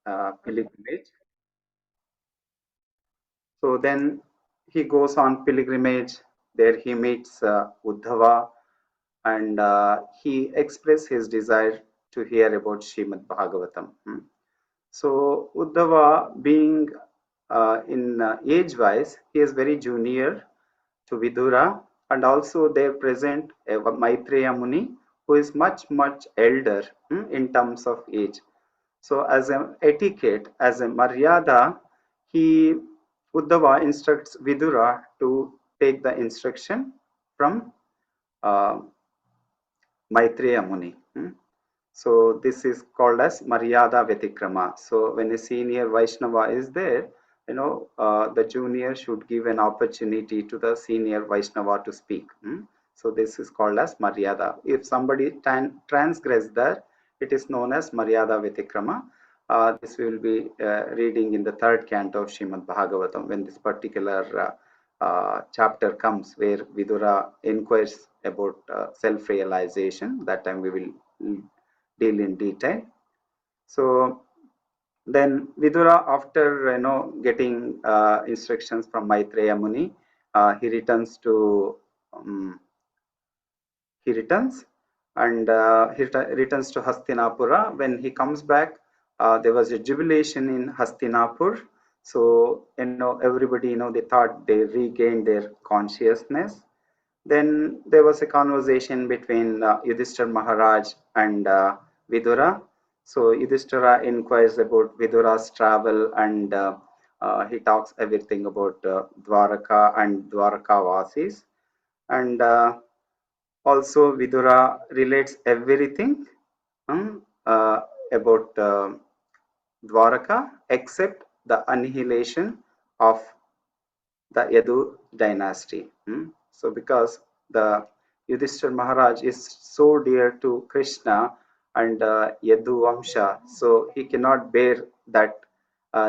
pilgrimage. So then he goes on pilgrimage. There he meets Uddhava, and he expressed his desire to hear about Srimad Bhagavatam. So Uddhava, being in age-wise, he is very junior to Vidura, and also there present Maitreya Muni, who is much elder in terms of age. So as an etiquette, as a maryada, he Uddhava instructs Vidura to take the instruction from uh, Maitreya Muni. So this is called as Maryada Vyatikrama. So when a senior Vaishnava is there, the junior should give an opportunity to the senior Vaishnava to speak. So this is called as Maryada. If somebody transgress that, it is known as Maryada Vyatikrama. This we will be reading in the third canto of Srimad Bhagavatam when this particular chapter comes where Vidura inquires about self-realization. That time we will deal in detail. So then Vidura, after getting instructions from Maitreya Muni, he returns to he returns and returns to Hastinapura. When he comes back, there was a jubilation in Hastinapur. So everybody they thought they regained their consciousness. Then there was a conversation between Yudhishthira Maharaj and Vidura. So Yudhishthira inquires about Vidura's travel, and he talks everything about Dwaraka and Dwaraka Vasis. And also Vidura relates everything about Dwaraka except the annihilation of the Yadu dynasty. So because the Yudhishthira Maharaj is so dear to Krishna and Yadu Vamsha, so he cannot bear that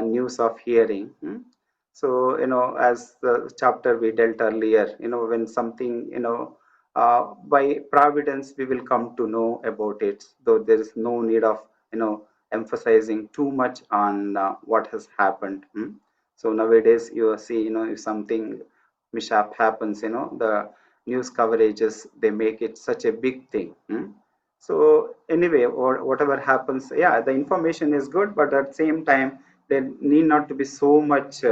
news of hearing. So, as the chapter we dealt earlier, when something, by providence we will come to know about it, though there is no need of, emphasizing too much on what has happened. So nowadays you see, if something mishap happens, the news coverages, they make it such a big thing. So anyway, or whatever happens, yeah, the information is good, but at the same time, there need not to be so much,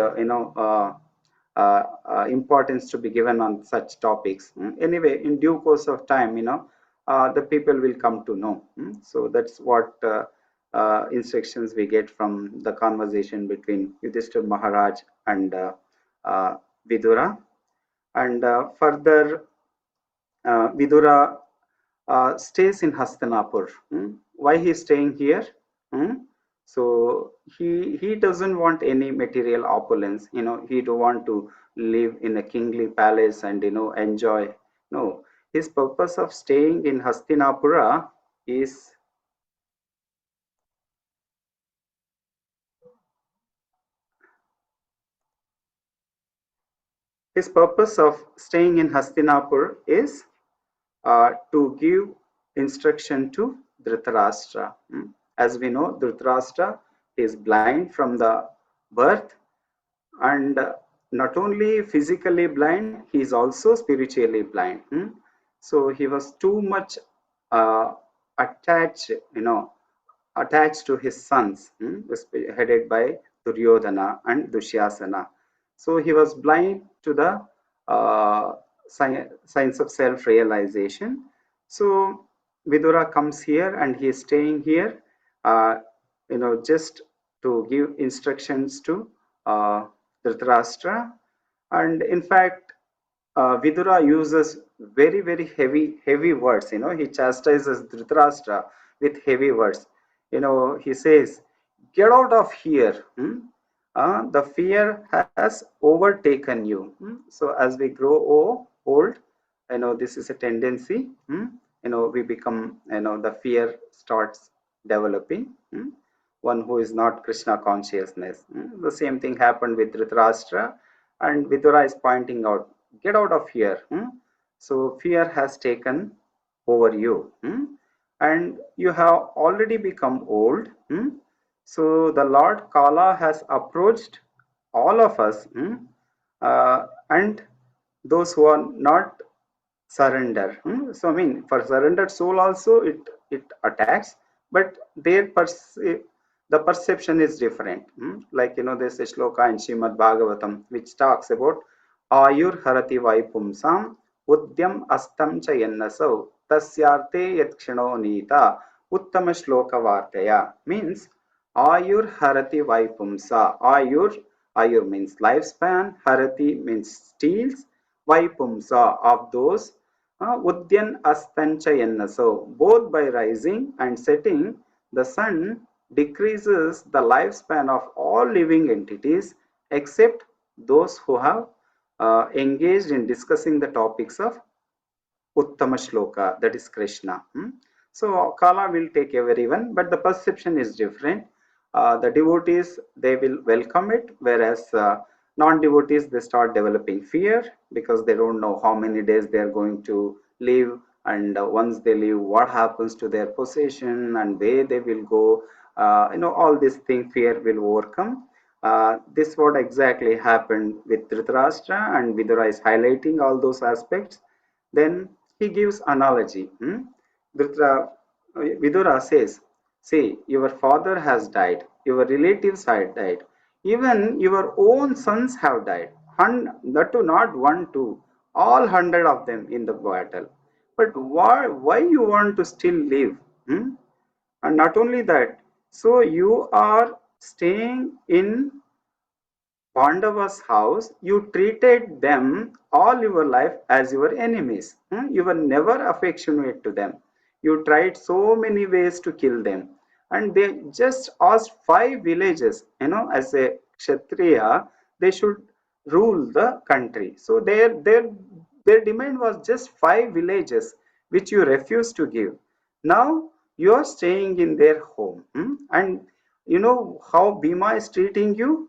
importance to be given on such topics. Anyway, in due course of time, the people will come to know. So that's what instructions we get from the conversation between Yudhishthira Maharaj and Vidura. And further, Vidura stays in Hastinapur. Why he is staying here? So he doesn't want any material opulence. He don't want to live in a kingly palace and enjoy. No, his purpose of staying in Hastinapura is to give instruction to Dhritarashtra. As we know, Dhritarashtra is blind from the birth, and not only physically blind, he is also spiritually blind. So he was too much uh, attached, attached to his sons, headed by Duryodhana and Dushyasana. So he was blind to the science of self-realization. So Vidura comes here and he is staying here, just to give instructions to Dhritarashtra. And in fact, Vidura uses very heavy words. He chastises Dhritarashtra with heavy words. He says, "Get out of here. The fear has overtaken you." So as we grow old, this is a tendency. We become, the fear starts developing. One who is not Krishna consciousness. The same thing happened with Dhritarashtra, and Vidura is pointing out, get out of here. So fear has taken over you, and you have already become old. So the Lord Kala has approached all of us, and those who are not surrender. So I mean, for surrendered soul also it attacks, but the perception is different. Like there's a shloka in Srimad Bhagavatam which talks about Ayur Harati Vaipumsam Udyam Astam cha Yannasau Tasyarte Yatkshano Nita Uttama Shloka Vartaya, means Ayur Harati Vaipumsa. Ayur means lifespan, Harati means steals, Vaipumsa of those, Udyan Astancha Yannaso. Both by rising and setting, the sun decreases the lifespan of all living entities except those who have engaged in discussing the topics of Uttama Shloka, that is Krishna. So Kala will take everyone, but the perception is different. The devotees, they will welcome it, whereas non-devotees, they start developing fear because they don't know how many days they are going to live, and once they leave, what happens to their possession and where they will go. All these things fear will overcome. This what exactly happened with Dhritarashtra, and Vidura is highlighting all those aspects. Then he gives analogy. Vidura says, "See, your father has died, your relatives have died, even your own sons have died. That too, not one, two, all 100 of them in the battle. But why you want to still live? And not only that, so you are staying in Pandava's house, you treated them all your life as your enemies. You were never affectionate to them. You tried so many ways to kill them. And they just asked 5 villages, as a Kshatriya, they should rule the country. So their demand was just 5 villages, which you refused to give. Now you are staying in their home. And you know how Bhima is treating you?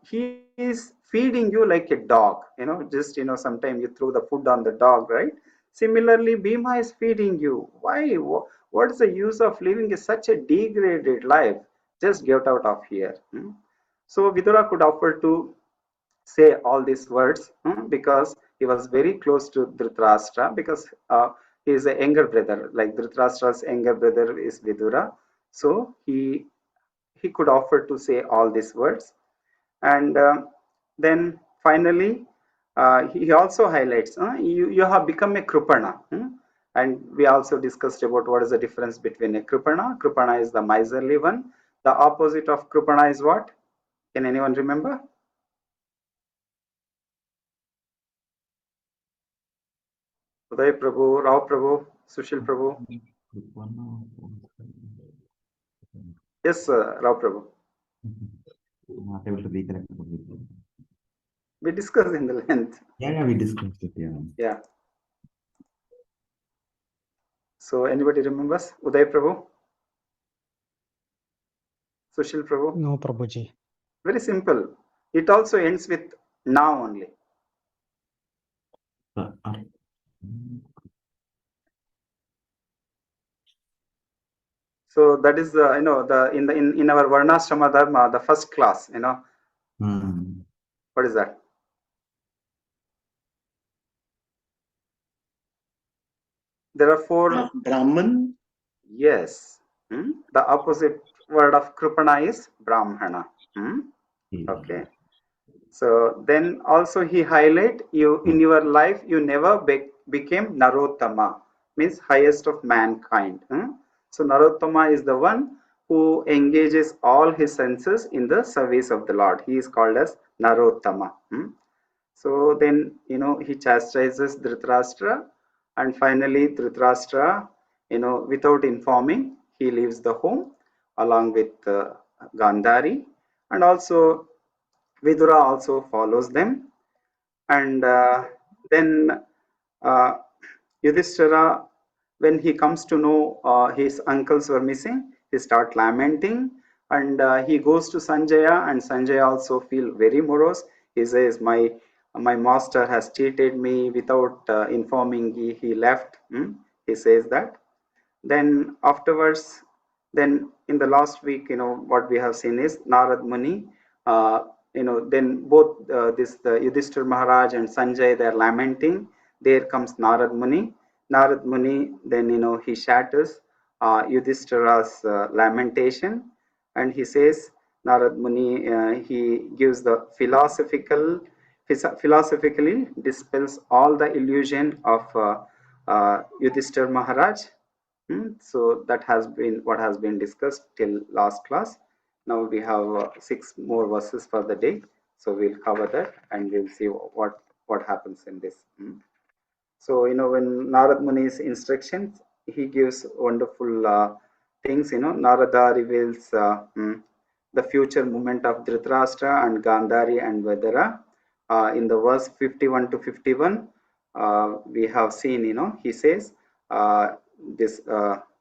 He is feeding you like a dog. Just sometimes you throw the food on the dog, right? Similarly, Bhima is feeding you. Why? What is the use of living such a degraded life? Just get out of here. So Vidura could offer to say all these words, because he was very close to Dhritarashtra, because he is a younger brother. Like Dhritarashtra's younger brother is Vidura, so he could offer to say all these words. And then finally, he also highlights, you have become a Kripana. And we also discussed about what is the difference between a Kripana. Kripana is the miserly one. The opposite of Kripana is what? Can anyone remember? Uday Prabhu, Rao Prabhu, Sushil Prabhu. Yes, Rao Prabhu. Not able to recollect. We discussed in the length. Yeah, we discussed it. Yeah. So anybody remembers? Uday Prabhu? Sushil Prabhu? No, Prabhuji. Very simple. It also ends with now only. So that is the in our Varnashrama Dharma, the first class. What is that? There are 4. Brahman. Yes. The opposite word of Kripana is Brahmana. Okay. So then also he highlight you in your life you never became Narottama, means highest of mankind. So Narottama is the one who engages all his senses in the service of the Lord. He is called as Narottama. So then he chastises Dhritarashtra, and finally Dhritarashtra, without informing, he leaves the home along with Gandhari, and also Vidura also follows them. And then Yudhishthira, when he comes to know his uncles were missing, he starts lamenting, and he goes to Sanjaya, and Sanjaya also feel very morose. He says, my master has cheated me without informing. He left. He says that. Then afterwards, Then in the last week, what we have seen is Narad Muni. Then both the Yudhishthir Maharaj and Sanjay, they're lamenting. There comes Narad Muni. Narad Muni, then he shatters Yudhishthira's lamentation, and he says, Narad Muni, he gives the philosophically dispels all the illusion of Yudhishthir Maharaj. So that has been what has been discussed till last class. Now we have 6 more verses for the day, so we'll cover that and we'll see what happens in this. So when Narad Muni's instructions, he gives wonderful things. Narada reveals the future movement of Dhritarashtra and Gandhari and Vedara. In the verse 51 to 51, we have seen. He says this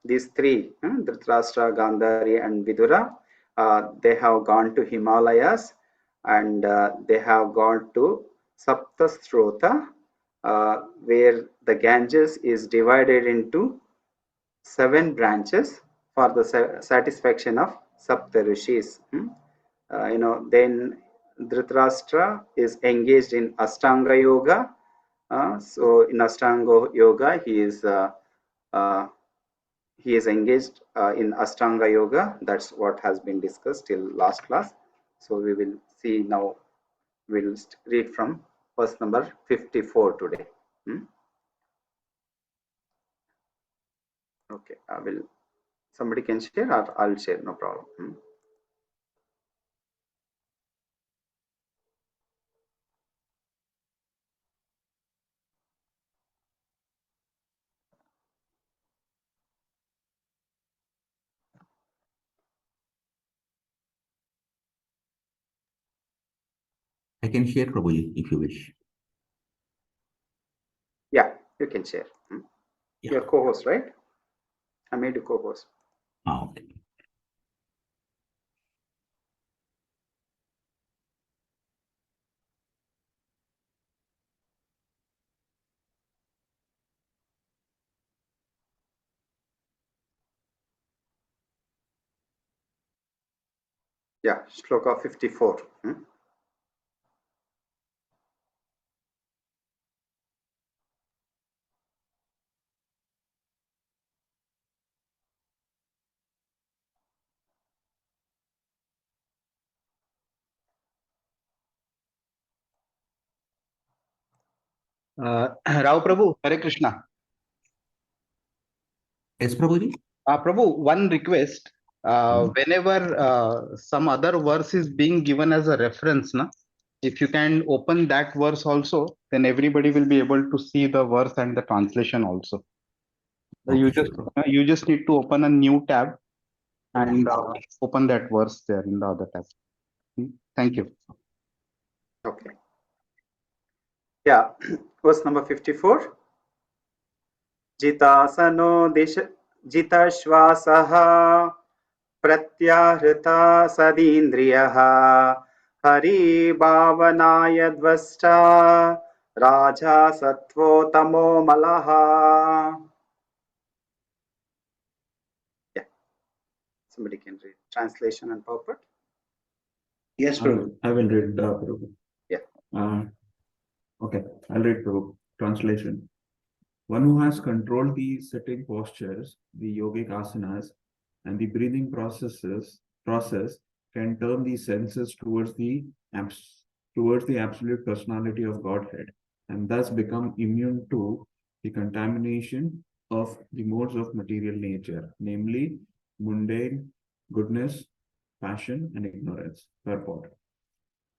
these three, Dhritarashtra, Gandhari, and Vidura, they have gone to Himalayas and they have gone to Saptasrota, where the Ganges is divided into 7 branches for the satisfaction of Saptarishis. Then Dhritarashtra is engaged in Ashtanga Yoga. So in Ashtanga Yoga, he is engaged in Ashtanga Yoga. That's what has been discussed till last class. So we will see now. We'll read from verse number 54 today. Okay, I will. Somebody can share, or I'll share. No problem. I can share, Prabhuji, if you wish. Yeah, you can share. Yeah. You're co-host, right? I made you co-host. Okay. Yeah, Shloka 54. Rao Prabhu, Hare Krishna. Yes, Prabhuji? Prabhu, one request. Whenever some other verse is being given as a reference, if you can open that verse also, then everybody will be able to see the verse and the translation also. Okay, sure. You just need to open a new tab and open that verse there in the other tab. Thank you. Okay. Yeah, verse number 54. Jitasano jitashvasaha pratyahृता sadindriyaha hari bhavanaya dvasta raja sattvo tamo malaha. Yeah, somebody can read translation and purport. Yes, Prabhu. I will read Prabhu. Yeah. Okay, I'll read Prabhu. Translation. One who has controlled the sitting postures, the yogic asanas, and the breathing process can turn the senses towards the absolute personality of Godhead, and thus become immune to the contamination of the modes of material nature, namely mundane, goodness, passion, and ignorance. Purport.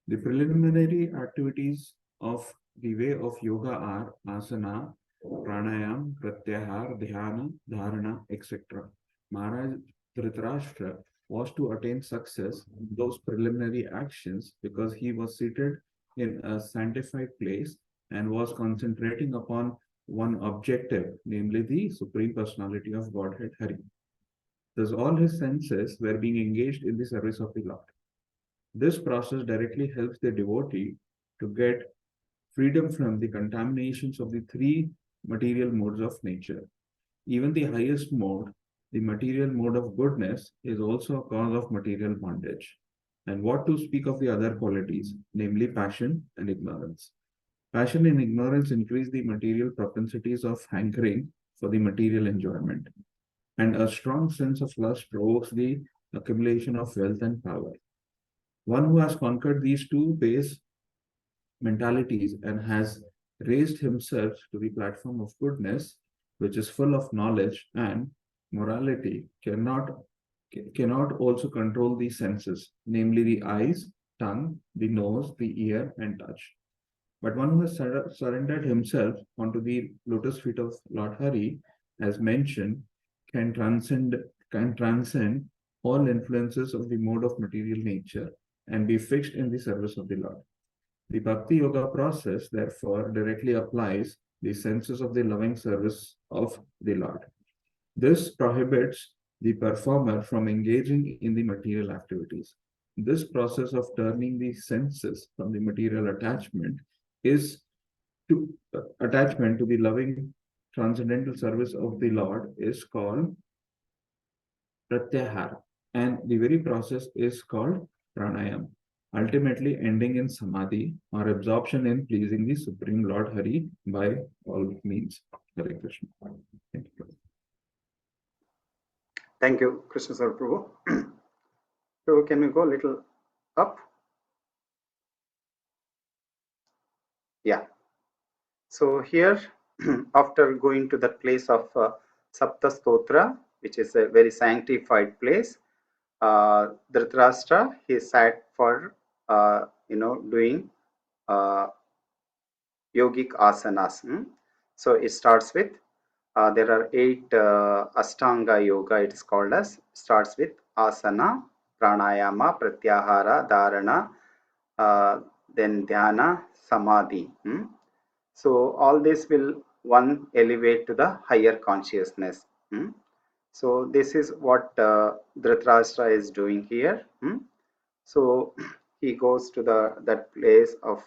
The preliminary activities of the way of yoga are asana, pranayam, pratyahar, dhyana, dharana, etc. Maharaj Dhritarashtra was to attain success in those preliminary actions because he was seated in a sanctified place and was concentrating upon one objective, namely the Supreme Personality of Godhead Hari. Thus, all his senses were being engaged in the service of the Lord. This process directly helps the devotee to get freedom from the contaminations of the 3 material modes of nature. Even the highest mode, the material mode of goodness is also a cause of material bondage. And what to speak of the other qualities, namely passion and ignorance. Passion and ignorance increase the material propensities of hankering for the material enjoyment. And a strong sense of lust provokes the accumulation of wealth and power. One who has conquered these two base mentalities and has raised himself to the platform of goodness, which is full of knowledge and morality, cannot also control the senses, namely the eyes, tongue, the nose, the ear, and touch. But one who has surrendered himself onto the lotus feet of Lord Hari, as mentioned, can transcend can transcend all influences of the mode of material nature and be fixed in the service of the Lord. The Bhakti Yoga process, therefore, directly applies the senses of the loving service of the Lord. This prohibits the performer from engaging in the material activities. This process of turning the senses from the material attachment is to attachment to the loving transcendental service of the Lord is called pratyahara, and the very process is called pranayam, ultimately ending in samadhi or absorption in pleasing the Supreme Lord Hari by all means. Hare Krishna. Thank you. Thank you, Krishna Sir Prabhu. So can we go a little up? Yeah. So here, after going to the place of Sapta Stotra, which is a very sanctified place, Dhritarashtra, he sat for doing yogic asanas. So it starts with there are 8 Ashtanga Yoga. It is called as starts with asana, pranayama, pratyahara, dharana, then dhyana, samadhi. So all this will one elevate to the higher consciousness. So this is what Dhritarashtra is doing here. So he goes to that place of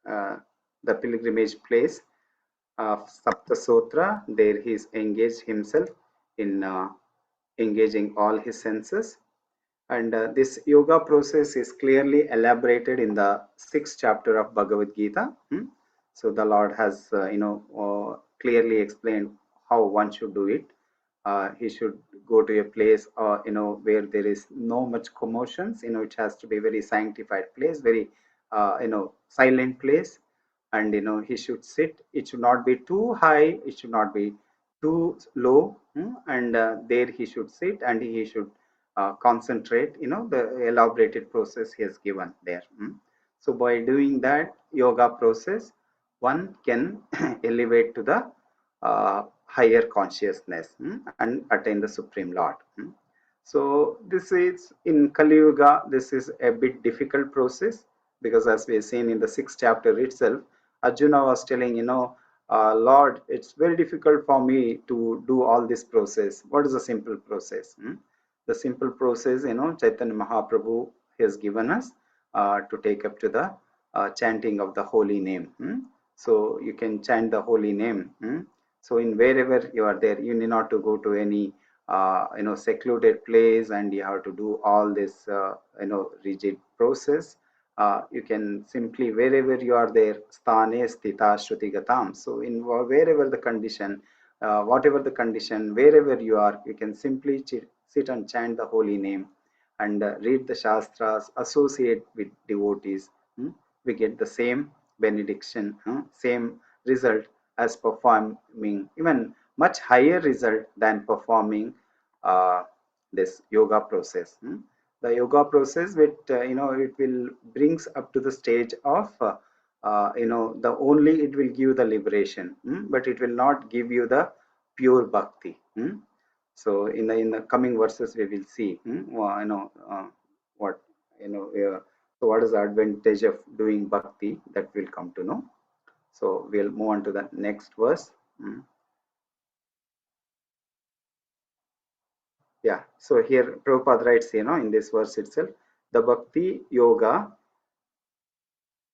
the pilgrimage place of Sapta Sutra. There he is engaged himself in engaging all his senses. And this yoga process is clearly elaborated in the 6th chapter of Bhagavad Gita. So the Lord has, clearly explained how one should do it. He should go to a place, where there is no much commotions. It has to be a very sanctified place, very, silent place. And, he should sit. It should not be too high. It should not be too low. And there he should sit and he should concentrate, the elaborated process he has given there. So by doing that yoga process, one can elevate to the higher consciousness and attain the Supreme Lord. So this is in Kali Yuga, this is a bit difficult process, because as we have seen in the 6th chapter itself, Arjuna was telling, Lord, it's very difficult for me to do all this process. What is the simple process? The simple process, Chaitanya Mahaprabhu has given us to take up to the chanting of the holy name. So you can chant the holy name. So in wherever you are there, you need not to go to any secluded place and you have to do all this rigid process. You can simply, wherever you are there, sthane sthita shruti gatam. So in wherever the condition, whatever the condition, wherever you are, you can simply sit and chant the holy name and read the shastras, associate with devotees. We get the same benediction, same result as performing, even much higher result than performing this yoga process. The yoga process, with it will brings up to the stage of the only it will give the liberation, but it will not give you the pure bhakti. So in the coming verses we will see what so what is the advantage of doing bhakti, that we'll come to know. So we'll move on to the next verse. Yeah, so here Prabhupada writes, in this verse itself, the bhakti yoga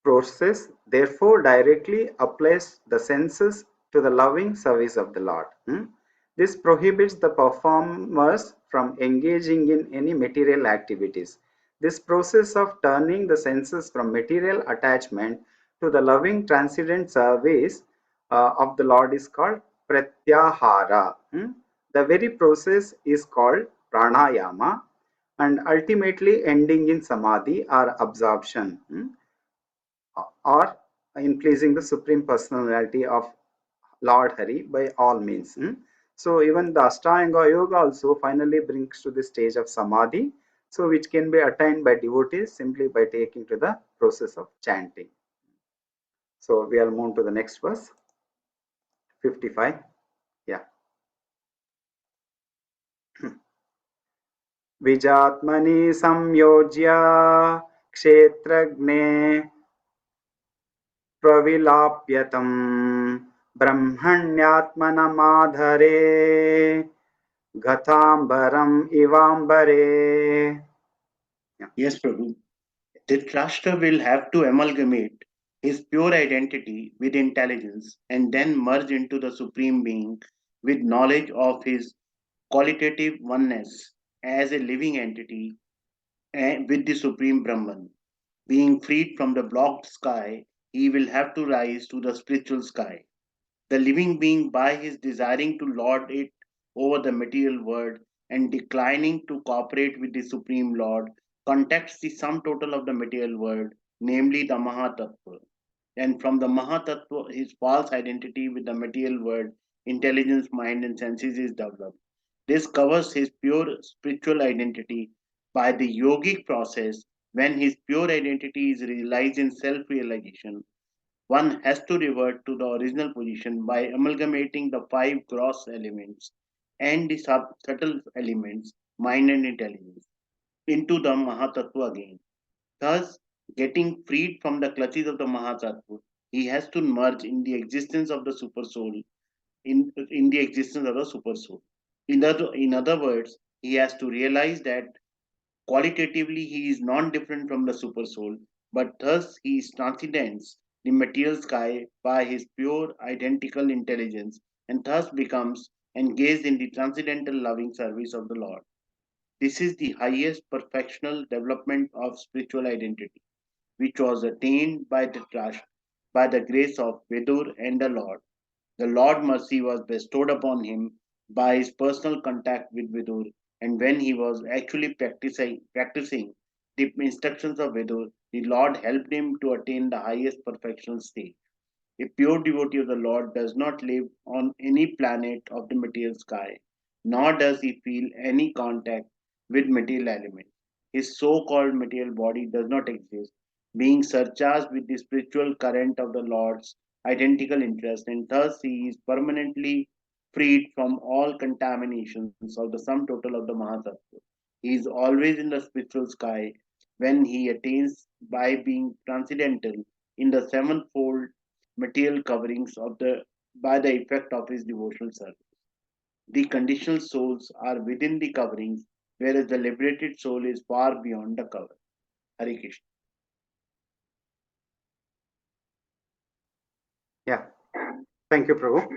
process therefore directly applies the senses to the loving service of the Lord. This prohibits the performers from engaging in any material activities. This process of turning the senses from material attachment to the loving transcendent service of the Lord is called pratyahara. The very process is called pranayama and ultimately ending in samadhi or absorption, or in pleasing the Supreme Personality of Lord Hari by all means. So even the Ashtanga Yoga also finally brings to the stage of Samadhi, so which can be attained by devotees simply by taking to the process of chanting. So we will move to the next verse, 55. Yeah. Vijatmani samyojya kshetragne प्रविलाप्यतं ब्रह्मण्यात्मनमाधरे गताम्बरम् इवाम्बरे. Yes, Prabhu. Dhritarashtra will have to amalgamate his pure identity with intelligence and then merge into the Supreme Being with knowledge of his qualitative oneness as a living entity and with the Supreme Brahman. Being freed from the blocked sky, he will have to rise to the spiritual sky. The living being, by his desiring to lord it over the material world and declining to cooperate with the Supreme Lord, contacts the sum total of the material world, namely the Mahatattva. And from the Mahatattva, his false identity with the material world, intelligence, mind, and senses is developed. This covers his pure spiritual identity by the yogic process. When his pure identity is realized in self realization, one has to revert to the original position by amalgamating the five gross elements and the subtle elements, mind and intelligence, into the Mahatattva again. Thus, getting freed from the clutches of the Mahatattva, he has to merge in the existence of the Supersoul, in the existence of the Supersoul. In other words, he has to realize that qualitatively, he is non different from the supersoul, but thus he transcends the material sky by his pure identical intelligence and thus becomes engaged in the transcendental loving service of the Lord. This is the highest perfectional development of spiritual identity, which was attained by the trust, by the grace of Vidur and the Lord. The Lord mercy was bestowed upon him by his personal contact with Vidur, and when he was actually practicing the instructions of Vidur, the Lord helped him to attain the highest perfectional state. A pure devotee of the Lord does not live on any planet of the material sky, nor does he feel any contact with material elements. His so called material body does not exist, being surcharged with the spiritual current of the Lord's identical interest, and thus he is permanently freed from all contaminations of the sum total of the Mahatattva. He is always in the spiritual sky when he attains by being transcendental in the sevenfold material coverings of the by the effect of his devotional service. The conditional souls are within the coverings, whereas the liberated soul is far beyond the cover. Hare Krishna. Yeah, thank you, Prabhu.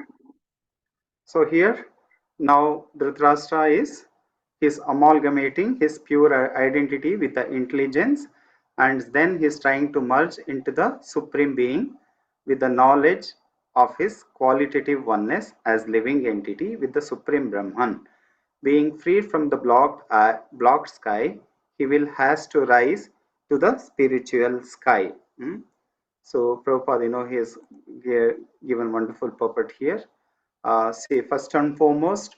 So here now Dhritarashtra is amalgamating his pure identity with the intelligence, and then he is trying to merge into the Supreme Being with the knowledge of his qualitative oneness as living entity with the Supreme Brahman. Being freed from the blocked sky, he will has to rise to the spiritual sky. So Prabhupada, he has given wonderful purport here. See, first and foremost,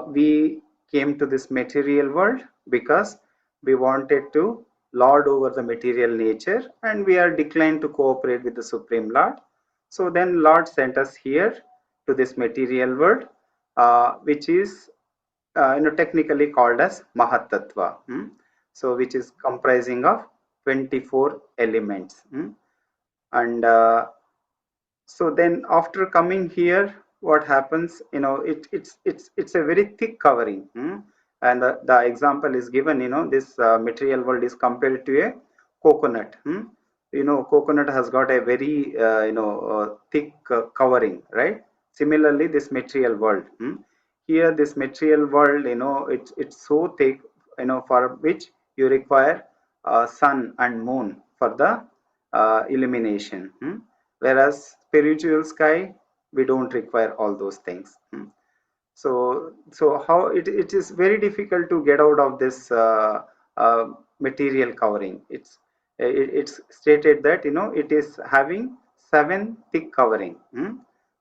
we came to this material world because we wanted to lord over the material nature, and we are declined to cooperate with the Supreme Lord. So then Lord sent us here to this material world, which is technically called as Mahatattva. So which is comprising of 24 elements. And so then after coming here, what happens, it's a very thick covering. And the example is given, this material world is compared to a coconut. Coconut has got a very thick covering, right? Similarly, this material world, here this material world, it's so thick, for which you require sun and moon for the illumination. Whereas spiritual sky, we don't require all those things. So how it is very difficult to get out of this material covering. It's stated that it is having seven thick covering.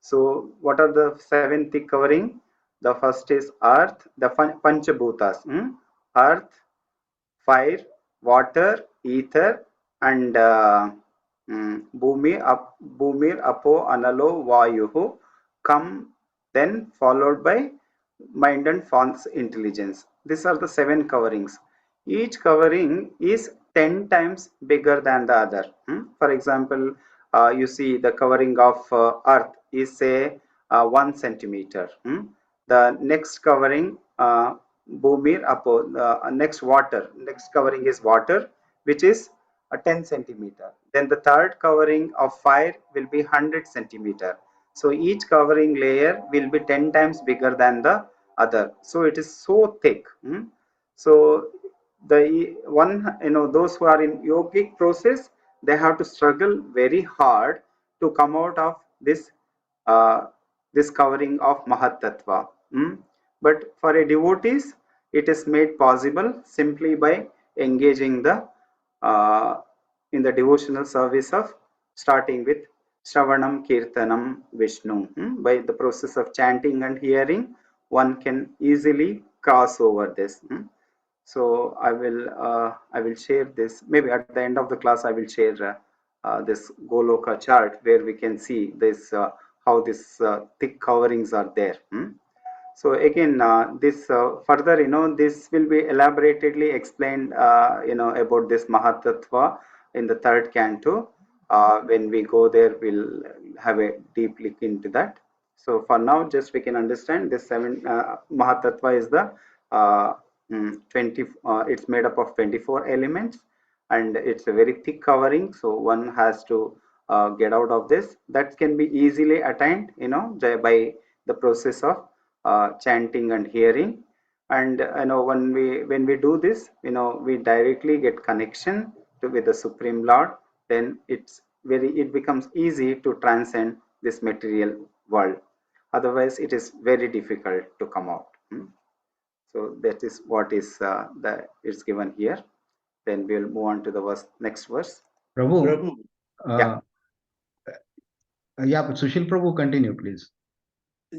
So what are the seven thick covering? The first is earth, the panchabhutas, earth, fire, water, ether, and bhumir apo analo vayuhu come, then followed by mind and false intelligence. These are the seven coverings. Each covering is 10 times bigger than the other. For example, you see the covering of earth is say 1 centimeter. The next covering, Bhumir Apo, next water, next covering is water, which is 10 centimeter. Then the third covering of fire will be 100 centimeter. So each covering layer will be 10 times bigger than the other. So it is so thick. So the one, those who are in yogic process, they have to struggle very hard to come out of uh, this covering of Mahat Tattva. But for a devotees, it is made possible simply by engaging uh, in the devotional service of starting with Shravanam Kirtanam Vishnu. By the process of chanting and hearing, one can easily cross over this. So I will share this. Maybe at the end of the class, I will share this Goloka chart where we can see this how this thick coverings are there. So again, this further, this will be elaboratedly explained, about this Mahatattva in the third canto. When we go there, we'll have a deep look into that. So for now, just we can understand this seven Mahatattva is the uh, 20. It's made up of 24 elements, and it's a very thick covering. So one has to get out of this. That can be easily attained, by the process of chanting and hearing. And when we do this, we directly get connection with the Supreme Lord. Then it becomes easy to transcend this material world. Otherwise it is very difficult to come out. So that is what is it's given here. Then we'll move on to the next verse. Prabhu, Prabhu, Yeah. yeah, Sushil Prabhu, continue, please.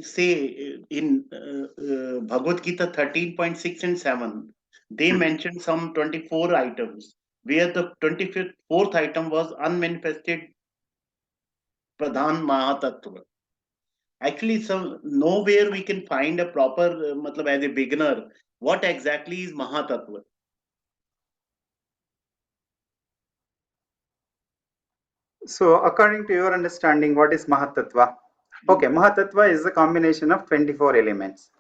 say in Bhagavad Gita 13.6 and 7, they mentioned some 24 items, where the 24th item was unmanifested Pradhan Mahatattva. Actually, nowhere we can find a proper, matlab, as a beginner, what exactly is Mahatattva? So according to your understanding, what is Mahatattva? Okay, Mahatattva is a combination of 24 elements.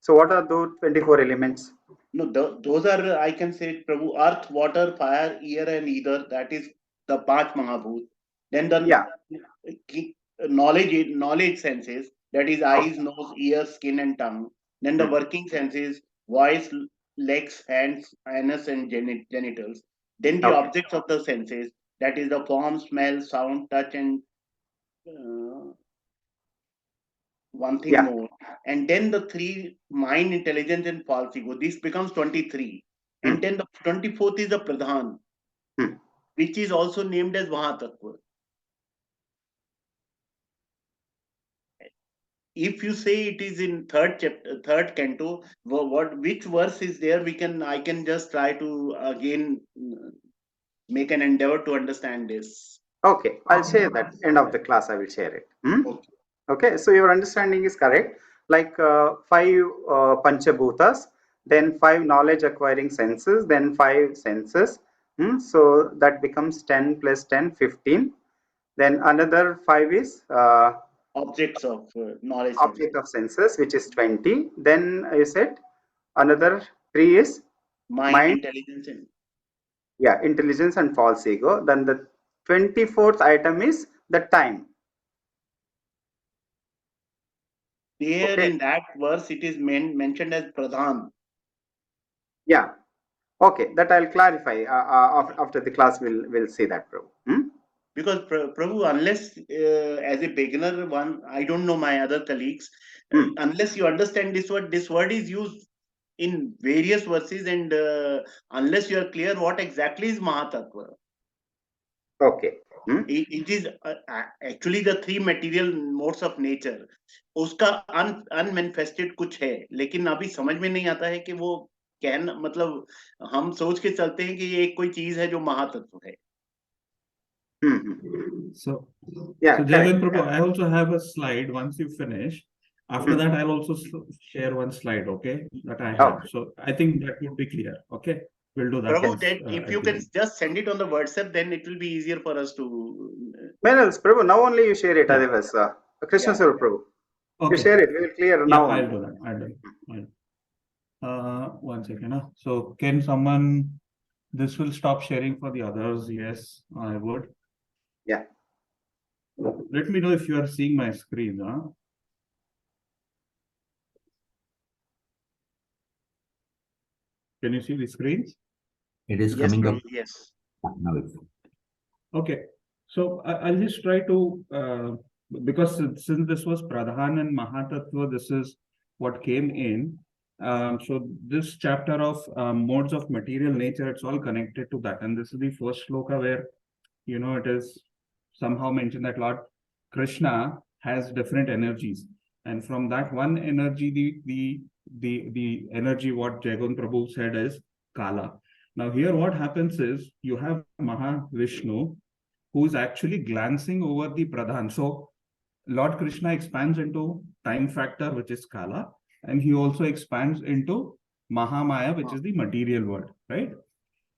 So what are those 24 elements? No, those are, I can say, Prabhu, earth, water, fire, air, and ether. That is the Panch Mahabhut. Then the Yeah. knowledge senses, that is eyes, nose, ears, skin, and tongue. Then the working senses, voice, legs, hands, anus, and genitals. Then the Okay. objects of the senses, that is the form, smell, sound, touch, and uh, one thing Yeah. more. And then the three mind, intelligence, and false ego. This becomes 23. And then the 24th is the Pradhan, Hmm. which is also named as Mahatattva. If you say it is in third chapter, third canto, which verse is there? I can just try to again make an endeavor to understand this. Okay, I'll share that. End of the class, I will share it. Okay. Okay, so your understanding is correct. Like five panchabhutas, then five knowledge acquiring senses, then five senses. So that becomes 10 plus 10, 15. Then another five is Objects of knowledge senses. object of senses, which is 20. Then you said another three is Mind, mind, intelligence, and yeah, intelligence and false ego. Then the 24th item is the time. There Okay. in that verse, it is mentioned as Pradhan. Yeah. Okay, that I'll clarify. After the class, we'll see that, Prabhu. Hmm? Because Prabhu, unless as a beginner one, I don't know my other colleagues, unless you understand this word is used in various verses, and unless you are clear what exactly is Mahatattva. Okay. Hmm? It is actually the three material modes of nature. उसका unmanifested कुछ है, लेकिन अभी समझ में नहीं आता है कि वो कैन मतलब हम सोच के चलते हैं कि ये एक कोई चीज है जो महातत्व है. So, Yeah, so correct. Jagan Prabhu, Yeah. I also have a slide once you finish. After that, I'll also share one slide, okay, that I have. Okay. So I think that would be clear, okay? We'll do that. Prabhu, once, then if at you the can end. just send it on the WhatsApp, then it will be easier for us to. Menos, Prabhu, now only you share it. Yeah. Otherwise, Krishna Yeah. Sir, Prabhu. You Okay. share it. We will clear Yeah, now. I'll only. do that. I'll do it. One second. So can someone, this will stop sharing for the others? Yes, I would. Yeah. Let me know if you are seeing my screen. Can you see the screens? It is Yes, coming Prabhu, up yes. now. Okay, so I'll just try to, because since this was Pradhan and Mahatattva, this is what came in. So this chapter of modes of material nature, it's all connected to that. And this is the first shloka where, it is somehow mentioned that Lord Krishna has different energies. And from that one energy, the energy what Jagan Prabhu said is Kala. Now here what happens is you have Mahavishnu who is actually glancing over the Pradhan. So Lord Krishna expands into time factor, which is Kala, and he also expands into Mahamaya, which is the material world, right?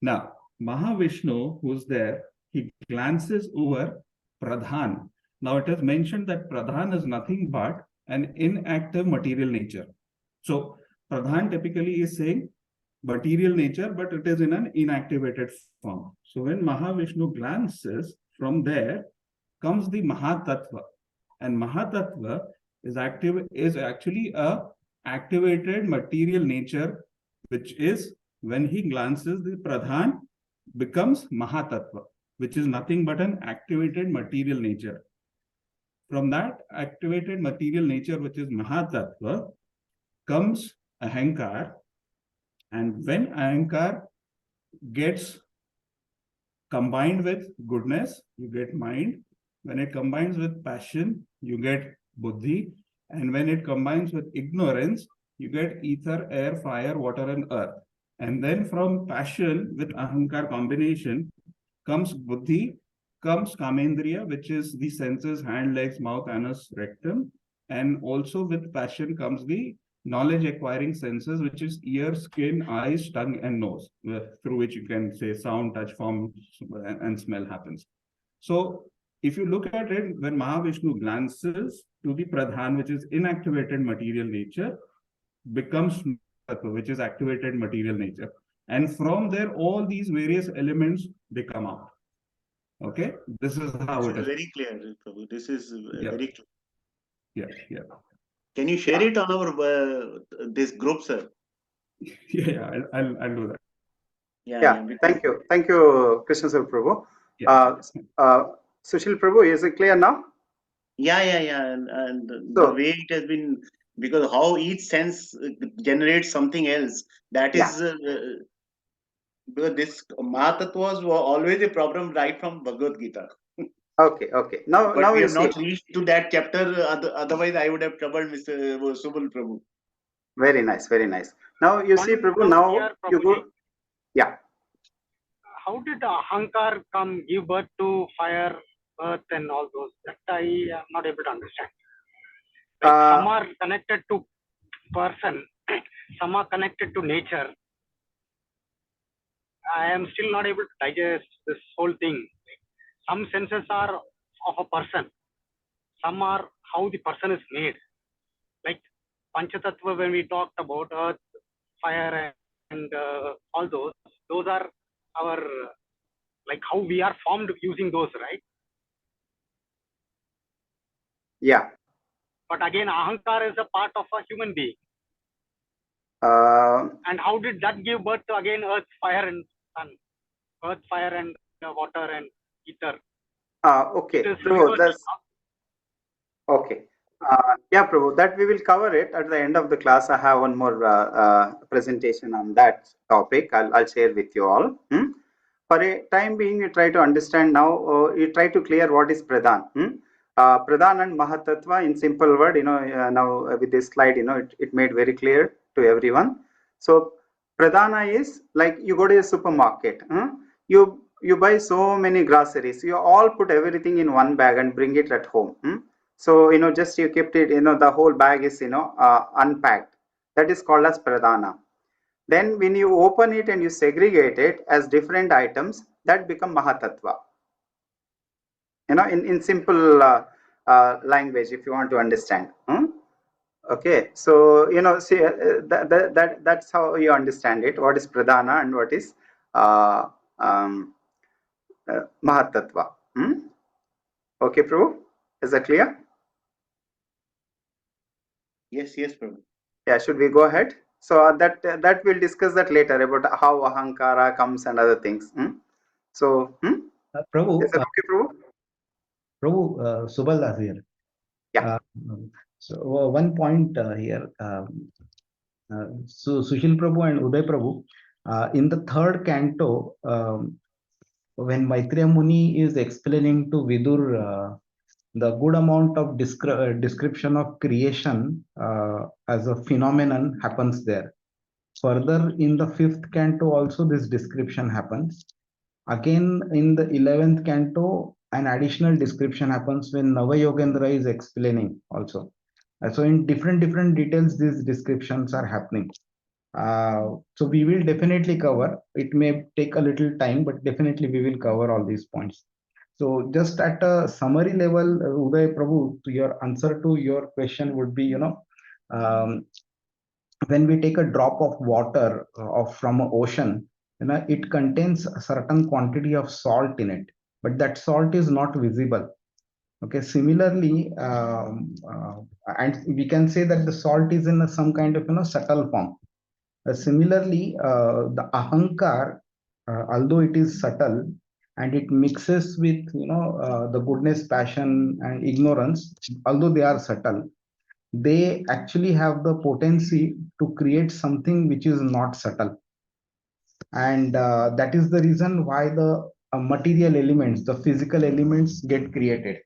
Now, Mahavishnu, who's there, he glances over Pradhan. Now, it is mentioned that Pradhan is nothing but an inactive material nature. So, Pradhan typically is saying material nature, but it is in an inactivated form. So, when Mahavishnu glances, from there comes the Mahatattva. And Mahatattva is actually a activated material nature, which is when he glances, the Pradhan becomes Mahatattva, which is nothing but an activated material nature. From that activated material nature, which is Mahatattva, comes Ahankar. And when Ahankar gets combined with goodness, you get mind. When it combines with passion, you get buddhi. And when it combines with ignorance, you get ether, air, fire, water, and earth. And then from passion with ahankar combination comes buddhi, comes kamendriya, which is the senses, hand, legs, mouth, anus, rectum. And also with passion comes the knowledge acquiring senses, which is ear, skin, eyes, tongue, and nose, through which you can say sound, touch, form, and smell happens. So if you look at it, when Mahavishnu glances to the Pradhan, which is inactivated material nature, becomes which is activated material nature. And from there, all these various elements, they come out. Okay, this is how This it is is. very clear, Prabhu. This is Yeah. very clear. Yeah. Can you share it on our this group, sir? Yeah, I'll do that. Yeah. Thank you, Krishna Sir, Prabhu. Yeah. Sushil Prabhu, is it clear now? Yeah. And the So, way it has been, because how each sense generates something else, that yeah. is because this Mahatattva was always a problem right from Bhagavad Gita. Okay. Now But we you have see. not reached to that chapter. Otherwise, I would have troubled Mr. Subal Prabhu. Very nice. Now you see, Prabhu. Now you go. Yeah. How did Ahankar come give birth to fire, earth, and all those? That I am not able to understand. Like some are connected to person, some are connected to nature. I am still not able to digest this whole thing. Some senses are of a person, some are how the person is made. Like Panchatattva, when we talked about earth, fire, and all those are our, like how we are formed using those, right? Yeah. But again, ahankara is a part of a human being. Uh, And how did that give birth to again earth, fire, and sun? Earth, fire, and water and ether. okay, It is Prabhu, reversed. that's okay. Yeah, Prabhu, that we will cover it at the end of the class. I have one more presentation on that topic. I'll share with you all. For a time being, you try to understand now, you try to clear what is Pradhan. Pradhan and Mahatattva in simple word, now with this slide, it made very clear to everyone. So Pradhana is like you go to a supermarket, you buy so many groceries, you all put everything in one bag and bring it at home. So, just you kept it, the whole bag is, unpacked. That is called as Pradhana. Then when you open it and you segregate it as different items, that become Mahatattva. In simple language, if you want to understand. Okay, so see that's how you understand it. What is Pradhana and what is um, Mahatattva. Okay, Prabhu, is that clear? Yes, Prabhu. Yeah, should we go ahead? So that we'll discuss that later about how ahankara comes and other things. So, Prabhu, is that okay, Prabhu? Prabhu, Subal here. Yeah. So one point here. So Sushil Prabhu and Uday Prabhu, in the third canto, when Maitreya Muni is explaining to Vidur the good amount of description of creation as a phenomenon happens there. Further, in the fifth canto also this description happens. Again, in the 11th canto, an additional description happens when Navayogendra is explaining also. So in different details, these descriptions are happening. So we will definitely cover. It may take a little time, but definitely we will cover all these points. So just at a summary level, Uday Prabhu, to your answer to your question would be, when we take a drop of water from an ocean, it contains a certain quantity of salt in it, but that salt is not visible. Okay, similarly, and we can say that the salt is in some kind of subtle form. Similarly, the ahankar, although it is subtle and it mixes with the goodness, passion, and ignorance, although they are subtle, they actually have the potency to create something which is not subtle. And that is the reason why the material elements, the physical elements get created.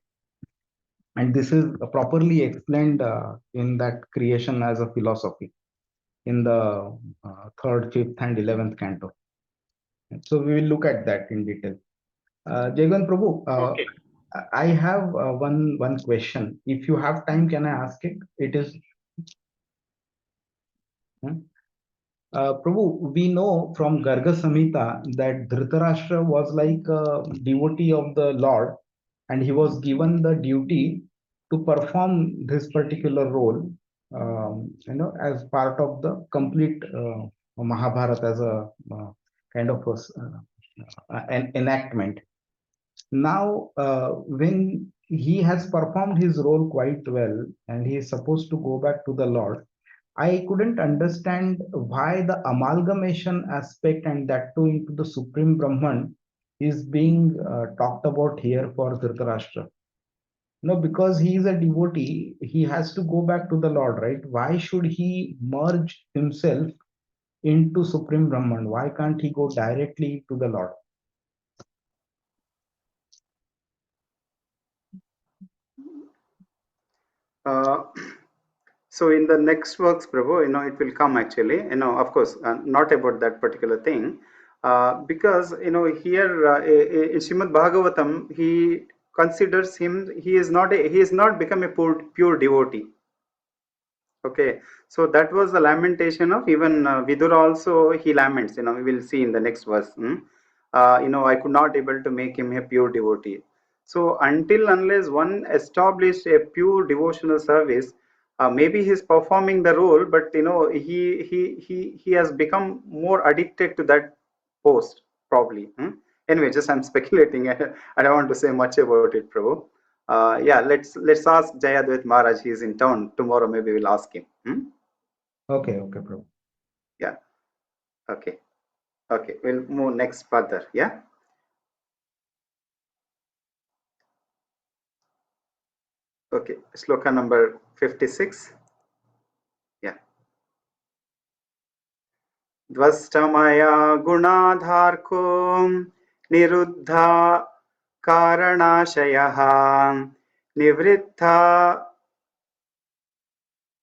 And this is properly explained in that creation as a philosophy in the third, fifth, and 11th canto. So we will look at that in detail. Jagan Prabhu, Okay. I have one question. If you have time, can I ask it? It is. Prabhu, we know from Garga Samhita that Dhritarashtra was like a devotee of the Lord, and he was given the duty to perform this particular role, as part of the complete Mahabharata, as a kind of an enactment. Now, when he has performed his role quite well, and he is supposed to go back to the Lord, I couldn't understand why the amalgamation aspect, and that too into the Supreme Brahman, is being talked about here for Dhritarashtra. No, because he is a devotee, he has to go back to the Lord, right? Why should he merge himself into Supreme Brahman? Why can't he go directly to the Lord? So in the next works, Prabhu, it will come actually, of course, not about that particular thing, because, here in Srimad Bhagavatam, he considers he is not become a pure devotee. Okay, so that was the lamentation of even Vidura also, he laments, we will see in the next verse. I could not able to make him a pure devotee. So unless one established a pure devotional service, maybe he's performing the role, but he has become more addicted to that post, probably. Anyway, just I'm speculating. I don't want to say much about it, Prabhu. Yeah, let's ask Jayadvait Maharaj. He's in town tomorrow. Maybe we'll ask him. Okay, Prabhu. Yeah. Okay. Okay. We'll move next further. Yeah. Okay. Shloka number 56. Yeah. Dvastamaya gunadharko niruddha karanashayah nivrittha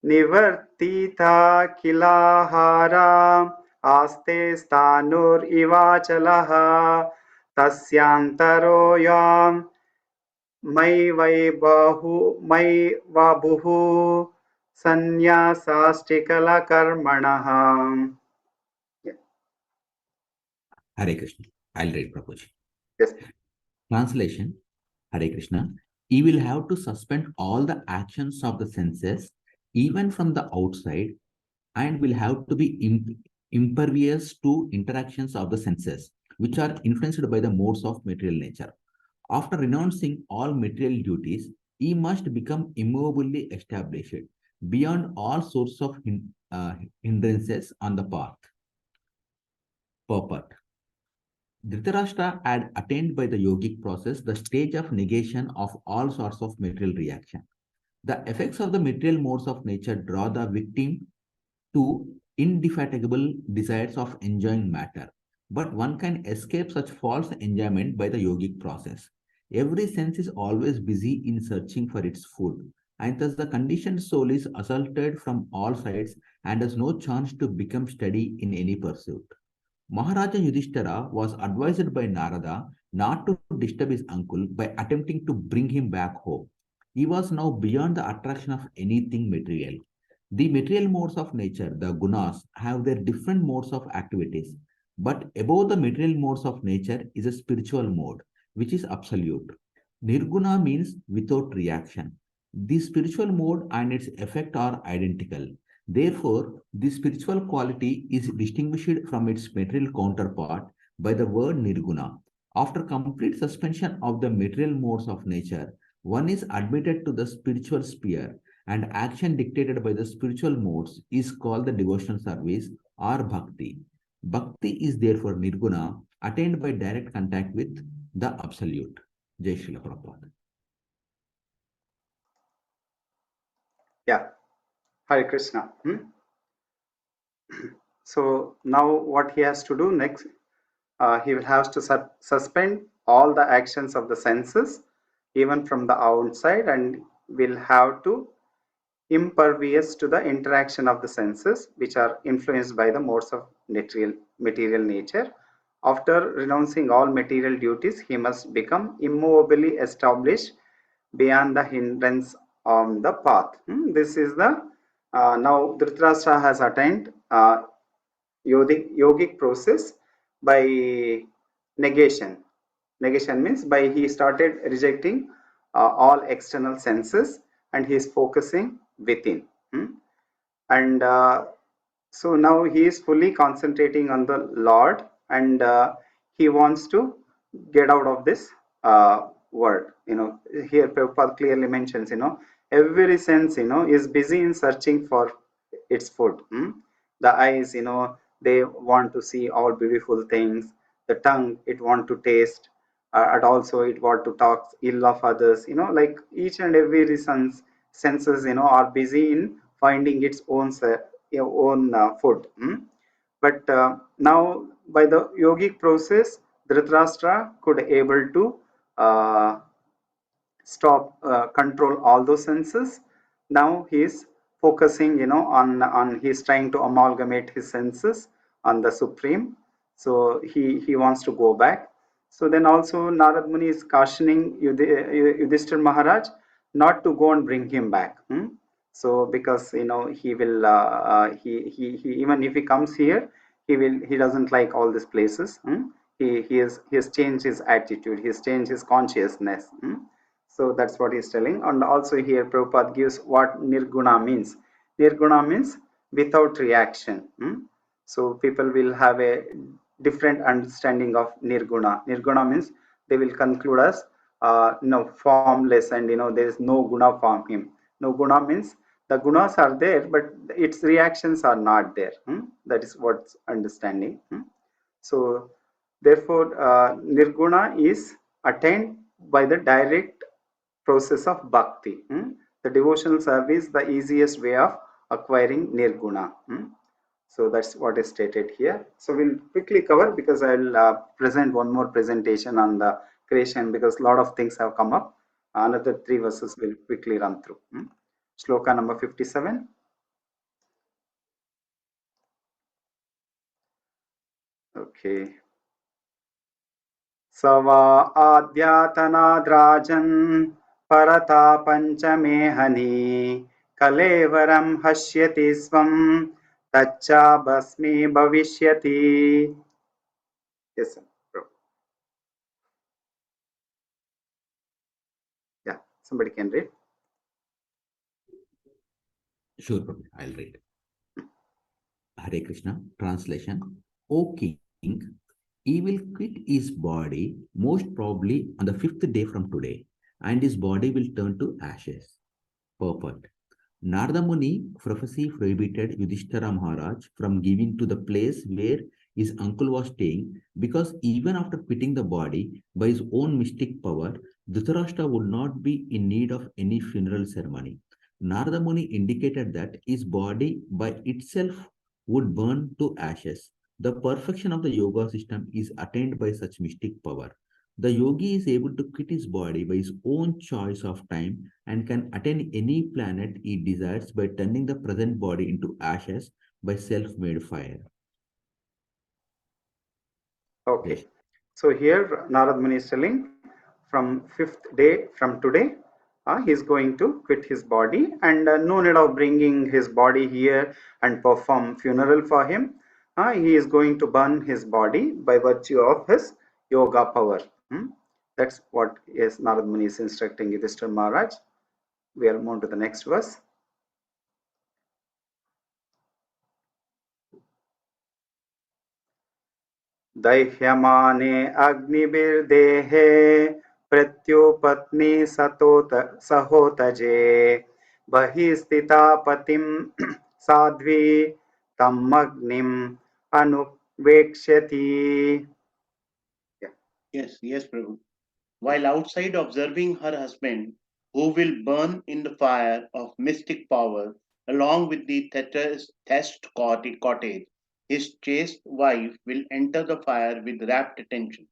nivartita kilahara aste stanur ivachalaha tasyantaro yam mai vabuhu sanyasastikala karmanah. Hare Krishna. I'll read Prabhuji. Yes. Translation. Hare Krishna. You will have to suspend all the actions of the senses, even from the outside, and will have to be impervious to interactions of the senses, which are influenced by the modes of material nature. After renouncing all material duties, he must become immovably established beyond all sorts of hindrances on the path. Purport. Dhritarashtra had attained by the yogic process the stage of negation of all sorts of material reaction. The effects of the material modes of nature draw the victim to indefatigable desires of enjoying matter. But one can escape such false enjoyment by the yogic process. Every sense is always busy in searching for its food, and thus the conditioned soul is assaulted from all sides and has no chance to become steady in any pursuit. Maharaja Yudhishthira was advised by Narada not to disturb his uncle by attempting to bring him back home. He was now beyond the attraction of anything material. The material modes of nature, the gunas, have their different modes of activities, but above the material modes of nature is a spiritual mode, which is absolute. Nirguna means without reaction. The spiritual mode and its effect are identical. Therefore, the spiritual quality is distinguished from its material counterpart by the word nirguna. After complete suspension of the material modes of nature, one is admitted to the spiritual sphere, and action dictated by the spiritual modes is called the devotional service or bhakti. Bhakti is therefore nirguna, attained by direct contact with the absolute. Jai Srila Prabhupada. Yeah. Hare Krishna. So now what he has to do next, he will have to suspend all the actions of the senses, even from the outside, and will have to impervious to the interaction of the senses, which are influenced by the modes of material nature. After renouncing all material duties, he must become immovably established beyond the hindrance on the path. This is the now Dhritarashtra has attained yogic process by negation. Negation means by he started rejecting all external senses and he is focusing within. And so now he is fully concentrating on the Lord, and he wants to get out of this world. Here Prabhupada clearly mentions, every sense, is busy in searching for its food. The eyes, they want to see all beautiful things. The tongue, it want to taste, and also it want to talk ill of others. Like each and every senses, are busy in finding its own food. But now by the yogic process, Dhritarashtra could able to stop control all those senses. Now he is focusing on he's trying to amalgamate his senses on the supreme. So he wants to go back. So then also Narad Muni is cautioning Yudhishthir Maharaj not to go and bring him back. So because he will he even if he comes here, he doesn't like all these places. He has changed his attitude, he has changed his consciousness. So that's what he's telling. And also here Prabhupada gives what nirguna means. Nirguna means without reaction. So people will have a different understanding of nirguna. Nirguna means they will conclude as formless, and there is no guna from him. No guna means the gunas are there, but its reactions are not there. That is what's understanding. So therefore, nirguna is attained by the direct process of bhakti. The devotional service, the easiest way of acquiring nirguna. So that's what is stated here. So we'll quickly cover, because I'll present one more presentation on the creation, because a lot of things have come up. Another 3 verses we'll quickly run through. Shloka number 57. Okay. Sava adyatanadrajan parata panchamehani kalevaram hashyati svam tacha basmi bhavishyati. Yes, sir. Yeah, somebody can read. Sure, Prabhu, I'll read. Hare Krishna, translation. O King, he will quit his body most probably on the 5th day from today, and his body will turn to ashes. Purport. Narada Muni prophecy prohibited Yudhishthira Maharaj from giving to the place where his uncle was staying, because even after quitting the body by his own mystic power, Dhritarashtra would not be in need of any funeral ceremony. Narada Muni indicated that his body by itself would burn to ashes. The perfection of the yoga system is attained by such mystic power. The yogi is able to quit his body by his own choice of time and can attain any planet he desires by turning the present body into ashes by self-made fire. Okay. Yes. So here Narad Muni is telling, from 5th day from today, he is going to quit his body, and no need of bringing his body here and perform funeral for him. He is going to burn his body by virtue of his yoga power. That's what is Narad Muni is instructing Yudhishthira Maharaj. We are moving to the next verse. दह्यमाने अग्निभिर्देहे प्रत्युपत्नी सहोतजे बहिः स्थिता पतिं साध्वी तम् अग्निम् अनुवेक्ष्यति. Yes, Prabhu. While outside observing her husband, who will burn in the fire of mystic power, along with the thatched cottage, his chaste wife will enter the fire with rapt attention.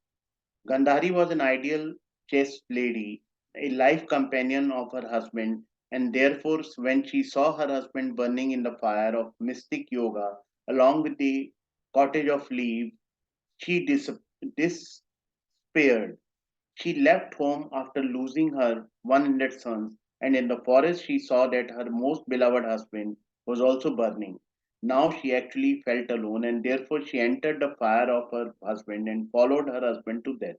Gandhari was an ideal chaste lady, a life companion of her husband, and therefore, when she saw her husband burning in the fire of mystic yoga, along with the cottage of leaves, she despaired. She left home after losing her 100 sons, and in the forest she saw that her most beloved husband was also burning. Now she actually felt alone, and therefore she entered the fire of her husband and followed her husband to death.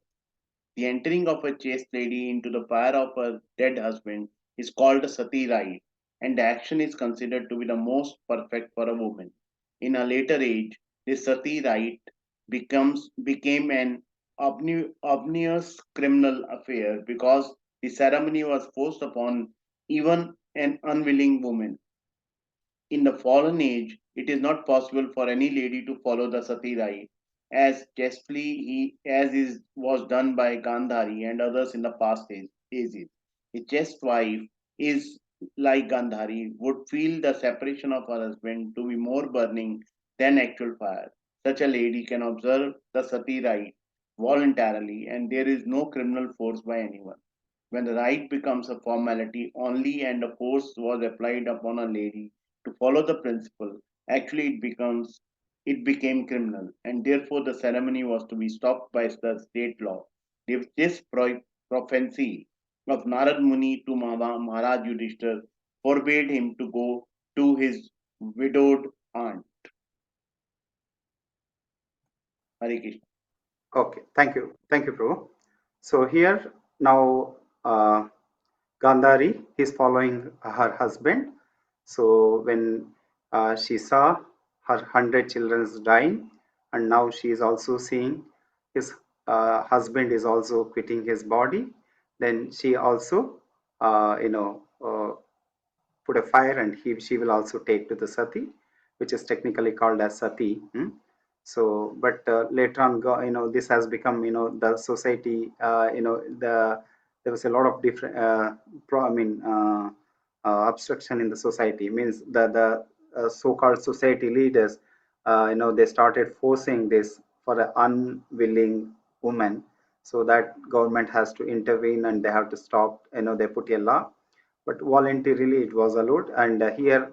The entering of a chaste lady into the fire of her dead husband is called a sati rite, and the action is considered to be the most perfect for a woman. In a later age, this sati rite became an obnoxious criminal affair because the ceremony was forced upon even an unwilling woman. In the fallen age, it is not possible for any lady to follow the sati rite as chastely as is was done by Gandhari and others in the past ages. A chaste wife is like Gandhari would feel the separation of her husband to be more burning than actual fire. Such a lady can observe the sati rite voluntarily, and there is no criminal force by anyone. When the rite becomes a formality only and a force was applied upon a lady to follow the principle, actually it became criminal, and therefore the ceremony was to be stopped by the state law. This prophecy of Narad Muni to Maharaj Yudhishthir forbade him to go to his widowed aunt. Hare Krishna. Okay, thank you, Prabhu. So here now, Gandhari is following her husband. So when she saw her 100 children dying, and now she is also seeing his husband is also quitting his body. then she also, put a fire, and she will also take to the sati, which is technically called as sati. So, but later on, this has become, the society, there was a lot of different, obstruction in the society. Means the so-called society leaders, they started forcing this for an unwilling woman, so that government has to intervene and they have to stop. They put a law, but voluntarily it was allowed. And here,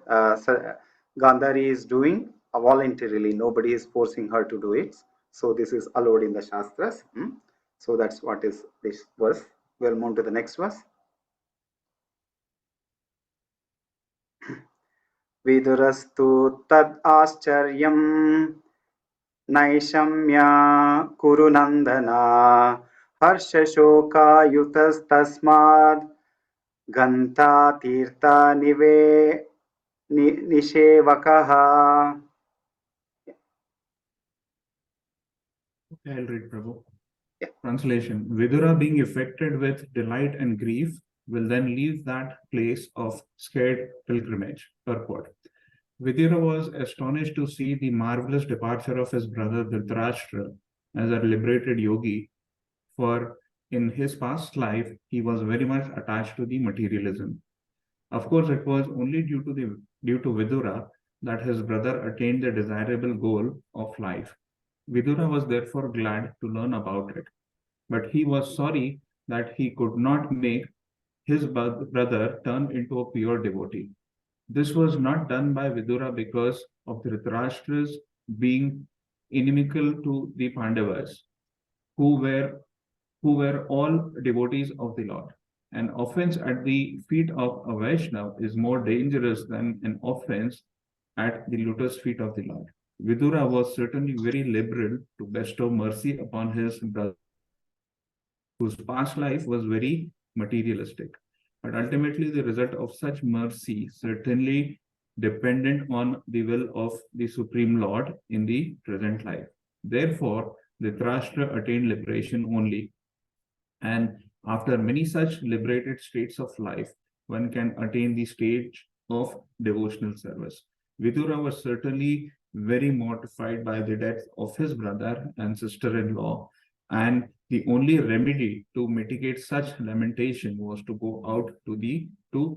Gandhari is doing voluntarily. Nobody is forcing her to do it. So this is allowed in the Shastras. So that's what is this verse. We'll move to the next verse. Vidurastu tad ascharya naishamya kuru nandana harsha shoka yutas tasmad ganta tirtha nishevakaha. Okay, I'll read, Prabhu. Yeah. Translation. Vidura, being affected with delight and grief, will then leave that place of scared pilgrimage. Purport. Vidura was astonished to see the marvelous departure of his brother Dhritarashtra as a liberated yogi, for in his past life he was very much attached to the materialism. Of course, it was only due to Vidura that his brother attained the desirable goal of life. Vidura was therefore glad to learn about it, but he was sorry that he could not make his brother turn into a pure devotee. This was not done by Vidura because of Dhritarashtra's being inimical to the Pandavas, who were all devotees of the Lord. An offense at the feet of a Vaishnava is more dangerous than an offense at the lotus feet of the Lord. Vidura was certainly very liberal to bestow mercy upon his brother, whose past life was very materialistic. But ultimately, the result of such mercy certainly dependent on the will of the Supreme Lord in the present life. Therefore, Dhritarashtra attained liberation only, and after many such liberated states of life, one can attain the stage of devotional service. Vidura was certainly very mortified by the death of his brother and sister-in-law, and the only remedy to mitigate such lamentation was to go out to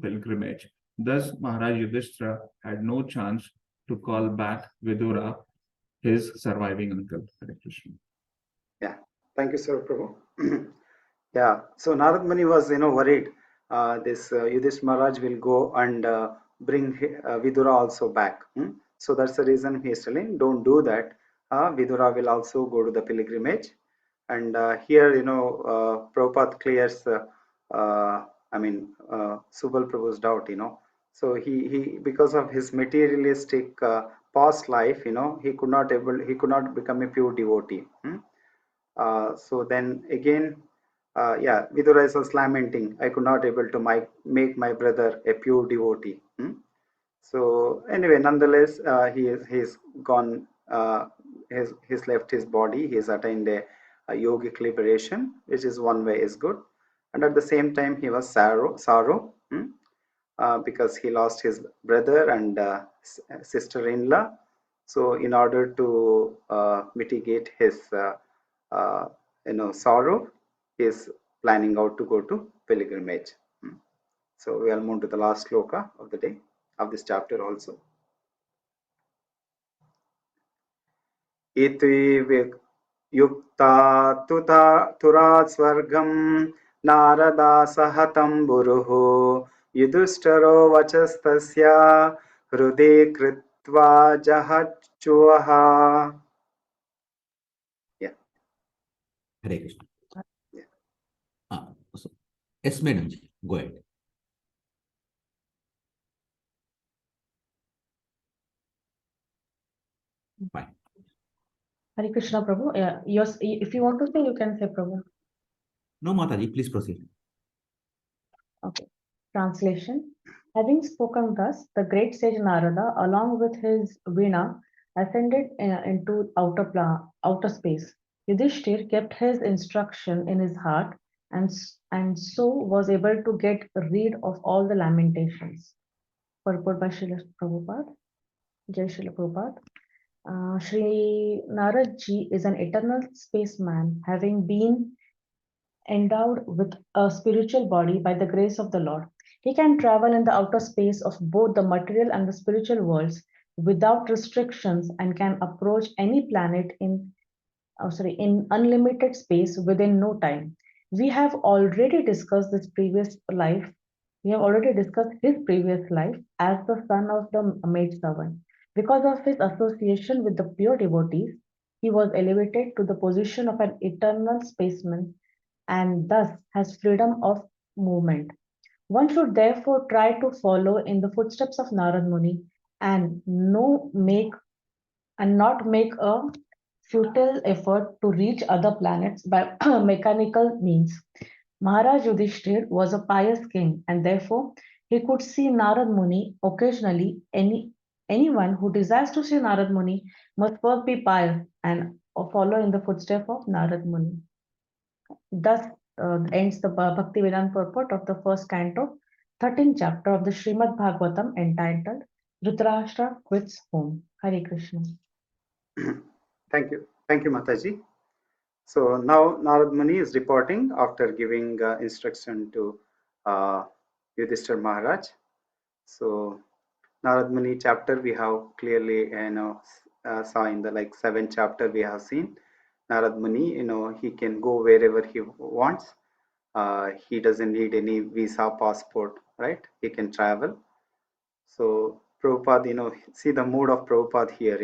pilgrimage. Thus, Maharaj Yudhishthira had no chance to call back Vidura, his surviving uncle. Hare Krishna. Yeah, thank you, Sir Prabhu. Yeah, so Narad Muni was, worried. This Yudhishthira Maharaj will go and bring Vidura also back. So that's the reason he is telling, don't do that. Vidura will also go to the pilgrimage. And here, Prabhupada clears, Subal Prabhu's doubt, So he because of his materialistic past life, he could not become a pure devotee. So then again, Vidura is lamenting, I could not able to make my brother a pure devotee. So anyway, nonetheless, he's gone. He's left his body. He's attained a yogic liberation, which is one way is good, and at the same time he was sorrow because he lost his brother and sister-in-law. So in order to mitigate his sorrow, he is planning out to go to pilgrimage. So we will move to the last sloka of the day, of this chapter also. Iti yukta turat swargam narada sahatam buruhu yudhishtharo vachastasya hrude kritva jahachuaha. Yeah. Hare Krishna. Yeah. Yes, madam. Go ahead. Fine. Hare Krishna, Prabhu. Yes, if you want to say, you can say, Prabhu. No, Mataji, please proceed. Okay. Translation. Having spoken thus, the great sage Narada, along with his Veena, ascended into outer space. Yudhishthir kept his instruction in his heart and so was able to get rid of all the lamentations. Purport by Srila Prabhupada. Jai Srila Prabhupada. Sri Narad Ji is an eternal spaceman, having been endowed with a spiritual body by the grace of the Lord. He can travel in the outer space of both the material and the spiritual worlds without restrictions and can approach any planet in unlimited space within no time. We have already discussed this previous life. We have already discussed his previous life as the son of the maid servant. Because of his association with the pure devotees, he was elevated to the position of an eternal spaceman and thus has freedom of movement. One should therefore try to follow in the footsteps of Narad Muni and not make a futile effort to reach other planets by mechanical means. Maharaj Yudhishthir was a pious king, and therefore he could see Narad Muni occasionally. Anyone who desires to see Narad Muni must first be pious and follow in the footsteps of Narad Muni. Thus ends the Bhakti Vedanta purport of the first canto, 13th chapter of the Srimad Bhagavatam, entitled Dhritarashtra Quits Home. Hare Krishna. Thank you, Mataji. So now Narad Muni is reporting after giving instruction to Yudhishthir Maharaj. So Narad Muni chapter we have clearly saw in the 7th chapter we have seen. Narad Muni, he can go wherever he wants. He doesn't need any visa, passport, right? He can travel. So Prabhupada, see the mood of Prabhupada here,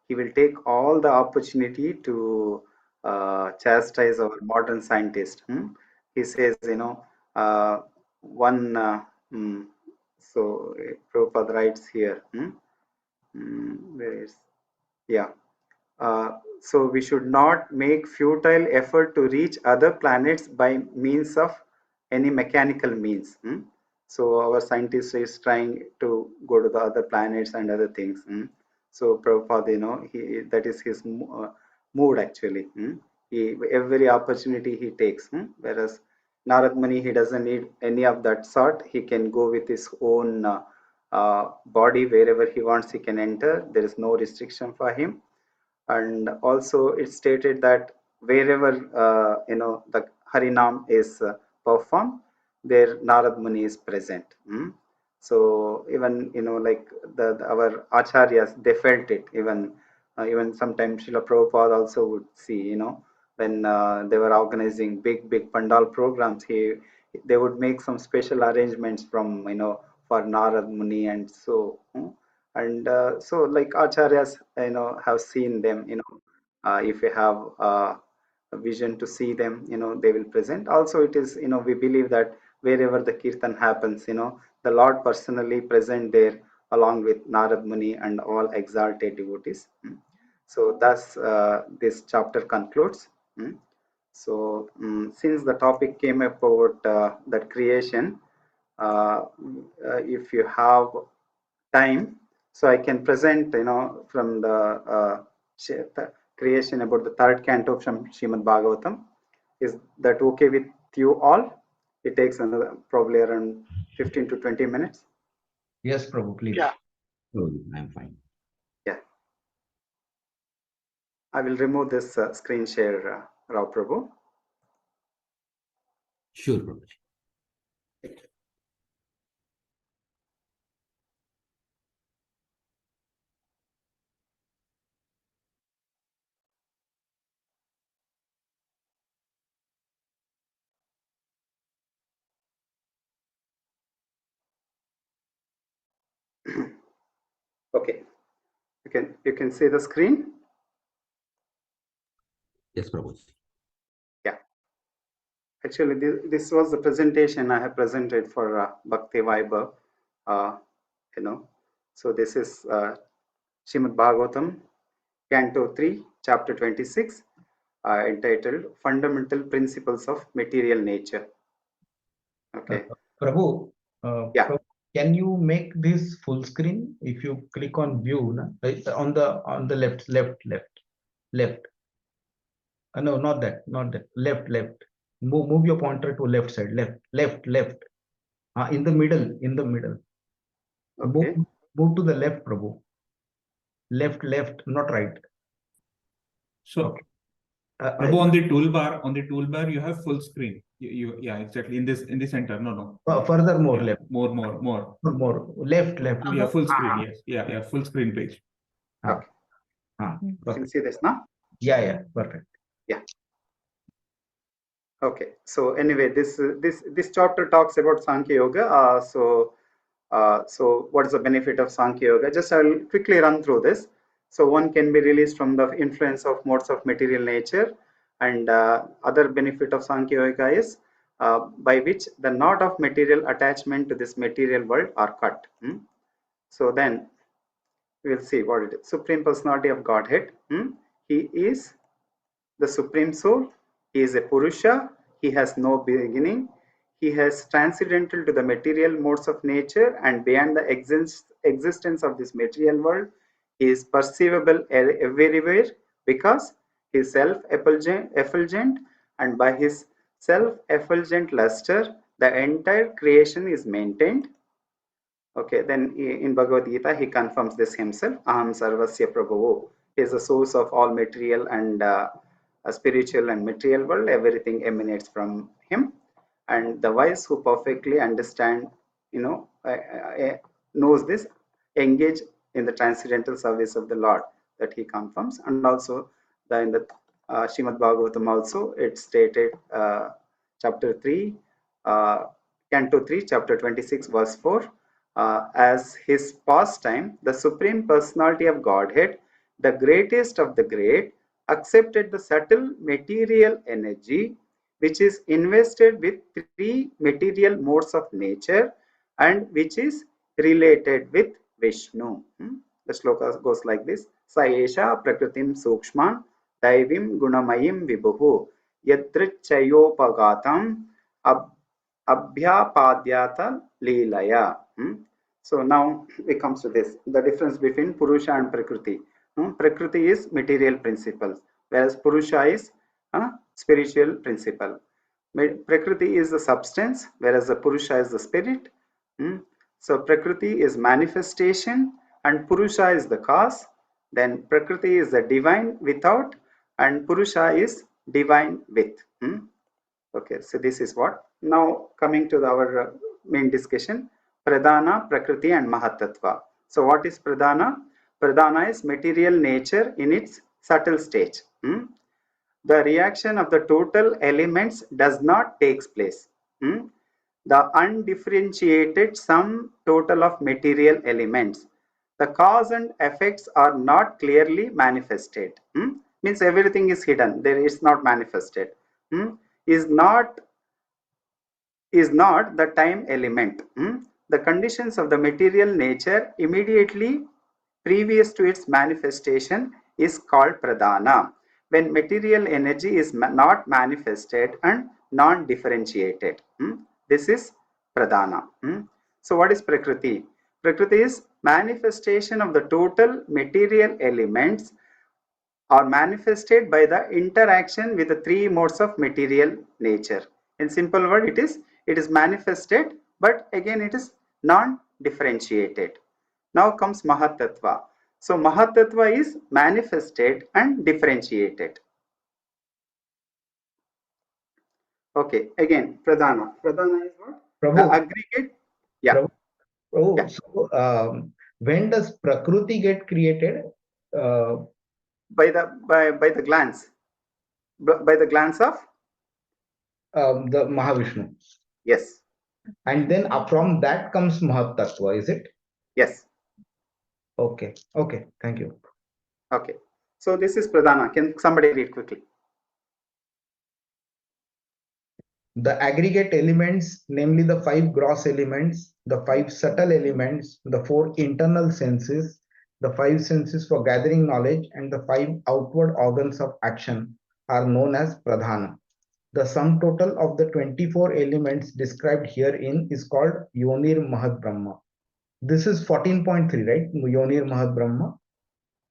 he will take all the opportunity to chastise our modern scientist. He says, one, so Prabhupada writes here, where is, yeah. So we should not make futile effort to reach other planets by means of any mechanical means. So our scientist is trying to go to the other planets and other things. So Prabhupada, that is his mood actually. Every opportunity he takes. Whereas Narad Muni, he doesn't need any of that sort. He can go with his own body wherever he wants. He can enter. There is no restriction for him. And also it's stated that wherever the Harinam is performed, there Narad Muni is present. So even like our acharyas, they felt it. Even sometimes Srila Prabhupada also would see, when they were organizing big pandal programs, they would make some special arrangements from for Narad Muni, and so and so like acharyas have seen them, if you have a vision to see them, they will present. Also it is, we believe that wherever the kirtan happens, the Lord personally present there along with Narad Muni and all exalted devotees. So thus this chapter concludes. So since the topic came about that creation, if you have time, so I can present, from the creation about the third canto from Srimad Bhagavatam. Is that okay with you all? It takes another probably around 15 to 20 minutes. Yes, Prabhu, please. Yeah. Oh, I'm fine. Yeah. I will remove this screen share, Rao Prabhu. Sure, Prabhu. Okay. You can see the screen. Yes, Prabhu. Yeah. Actually, this was the presentation I have presented for Bhakti Vaibhav. So this is Srimad Bhagavatam, Canto 3, Chapter 26, entitled Fundamental Principles of Material Nature. Okay. Prabhu, Yeah. Prabhu, can you make this full screen? If you click on view, on the left. No, not that. Left. Move your pointer to left side, left. In the middle. Okay. Move to the left, Prabhu. Left, not right. So, Okay. Prabhu, on the toolbar, you have full screen. Yeah, exactly. In the center. No. Further more Yeah, left. More. Left. Yeah, full screen. Yes. Yeah, full screen page. Okay. You can see this now. Yeah, perfect. Yeah. Okay. So anyway, this chapter talks about Sankhya Yoga. So what is the benefit of Sankhya Yoga? Just I'll quickly run through this. So one can be released from the influence of modes of material nature, and other benefit of Sankhya Yoga is by which the knot of material attachment to this material world are cut. So then we'll see what it is. Supreme Personality of Godhead. He is the Supreme Soul. He is a Purusha. He has no beginning. He has transcendental to the material modes of nature and beyond the existence of this material world. He is perceivable everywhere because he is self-effulgent, and by his self-effulgent luster, the entire creation is maintained. Okay, then in Bhagavad Gita, he confirms this himself. Aham sarvasya prabhu. He is the source of all material and spiritual and material world. Everything emanates from him. And the wise who perfectly understand, knows this, engage in the transcendental service of the Lord, that he confirms. And also in the Srimad Bhagavatam also, it stated chapter 3, Canto 3, chapter 26, verse 4, as his pastime, the Supreme Personality of Godhead, the greatest of the great, accepted the subtle material energy which is invested with three material modes of nature and which is related with Vishnu. The sloka goes like this: Saesha Prakritim Sukshman Daivim Gunamayim Vibhuhu Yadrichayopagatam Abhyapadyata Leelaya. So now it comes to this, the difference between Purusha and Prakriti. Prakriti is material principles, whereas Purusha is spiritual principle. Prakriti is the substance, whereas the Purusha is the spirit. So Prakriti is manifestation and Purusha is the cause. Then Prakriti is the divine without and Purusha is divine with. Okay, so this is what. Now coming to our main discussion, Pradhana, Prakriti and Mahatattva. So what is Pradhana? Pradhana is material nature in its subtle stage. The reaction of the total elements does not take place. The undifferentiated sum total of material elements. The cause and effects are not clearly manifested. Means everything is hidden. There is not manifested. Is not the time element. The conditions of the material nature immediately previous to its manifestation is called pradhana, when material energy is not manifested and non-differentiated. This is pradhana. So what is prakriti? Prakriti is manifestation of the total material elements are manifested by the interaction with the three modes of material nature. In simple word, it is manifested, but again it is non-differentiated. Now comes Mahatattva. So Mahatattva is manifested and differentiated. Okay, again Pradhana. Pradhana is what? Prabhu, the aggregate. Yeah. Prabhu, Yeah. So when does Prakriti get created? By the glance. By the glance of The Mahavishnu. Yes. And then from that comes Mahatattva, is it? Yes. Okay. Thank you. Okay. So this is Pradhana. Can somebody read quickly? The aggregate elements, namely the 5 gross elements, the 5 subtle elements, the 4 internal senses, the 5 senses for gathering knowledge, and the 5 outward organs of action are known as Pradhana. The sum total of the 24 elements described herein is called Yonir Mahad Brahma. This is 14.3, right? Yonir Mahad Brahma.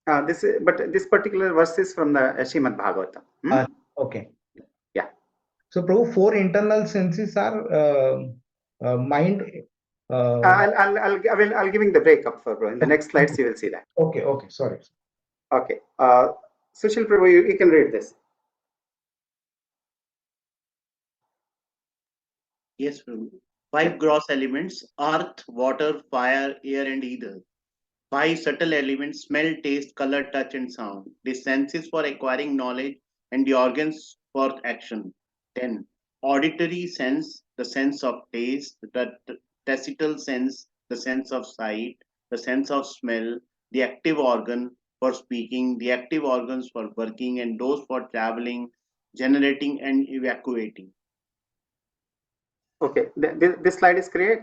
But this particular verse is from the Srimad Bhagavatam. Okay. Yeah. So, Prabhu, four internal senses are mind. I'll giving the breakup for Prabhu. In the next slides, you will see that. Okay, okay, sorry. Okay. Sushil Prabhu, you can read this. Yes, Prabhu. Five gross elements: earth, water, fire, air, and ether. Five subtle elements: smell, taste, color, touch, and sound. The senses for acquiring knowledge and the organs for action. 10. Auditory sense, the sense of taste, the tacital sense, the sense of sight, the sense of smell, the active organ for speaking, the active organs for working, and those for traveling, generating, and evacuating. Okay. This slide is clear?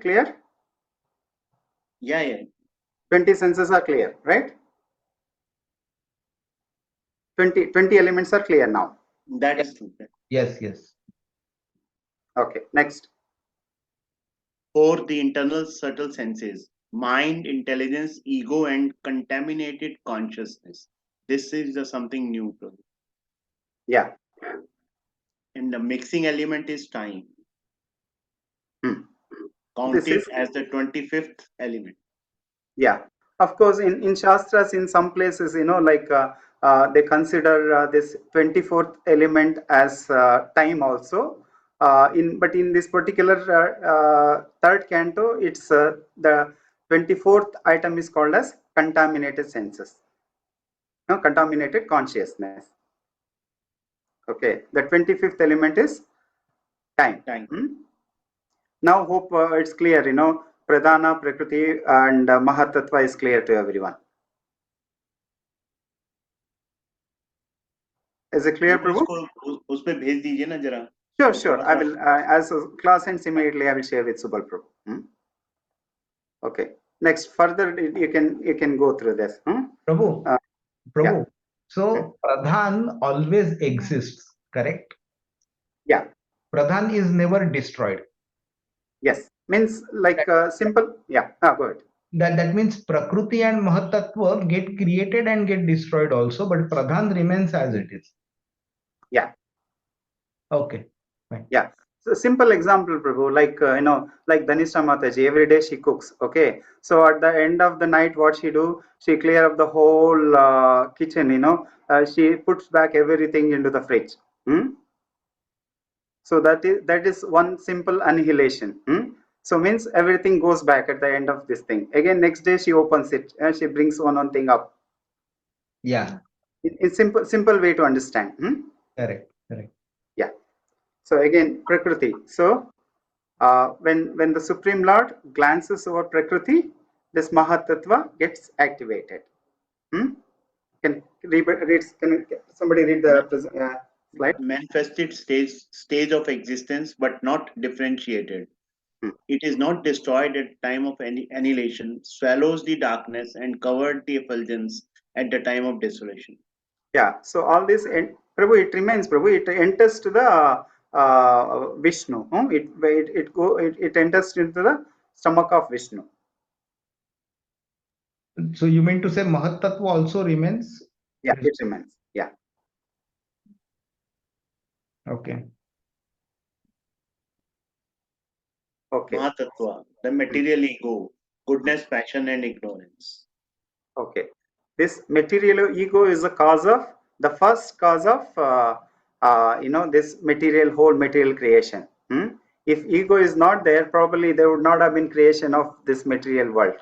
Yeah, yeah. 20 senses are clear, right? 20 elements are clear now. That is true. Yes, yes. Okay. Next. 4. The internal subtle senses: mind, intelligence, ego, and contaminated consciousness. This is something new. Yeah. And the mixing element is time, This counted is, as the 25th element. yeah. Of course, in Shastras, in some places, like they consider this 24th element as time also. But in this particular third canto, it's the 24th item is called as contaminated senses. No, contaminated consciousness. Okay, the 25th element is time. Now hope it's clear, Pradhana, Prakriti and Mahatattva is clear to everyone. Is it clear, Prabhu? उसमें भेज दीजिए ना जरा. Sure. I will, as a class ends immediately, I will share with Subal Prabhu. Okay. Next, further, you can go through this. Prabhu, Yeah. So Pradhan always exists, correct? Yeah. Pradhan is never destroyed. Yes. Means like simple. Yeah. Go ahead. That means Prakriti and Mahatattva get created and get destroyed also, but Pradhan remains as it is. Yeah. Okay. Fine. Yeah. So simple example, Prabhu, like like Dhanisha Mataji, every day she cooks. Okay. So at the end of the night, what she do? She clear up the whole kitchen. She puts back everything into the fridge. So that is one simple annihilation. So means everything goes back at the end of this thing. Again, next day she opens it and she brings one thing up. Yeah. In simple way to understand. Correct. Yeah. So again, Prakriti. So when the Supreme Lord glances over Prakriti, this Mahatattva gets activated. Can somebody read the slide? Manifested stage of existence, but not differentiated. It is not destroyed at time of annihilation, swallows the darkness, and covered the effulgence at the time of desolation. Yeah. So all this, Prabhu, it remains, Prabhu. It enters to the Vishnu. It enters into the stomach of Vishnu. So you mean to say Mahatattva also remains? Yeah, it remains. Yeah. Okay. Mahatattva, the material ego, goodness, passion, and ignorance. Okay. This material ego is the first cause of this whole material creation. If ego is not there, probably there would not have been creation of this material world.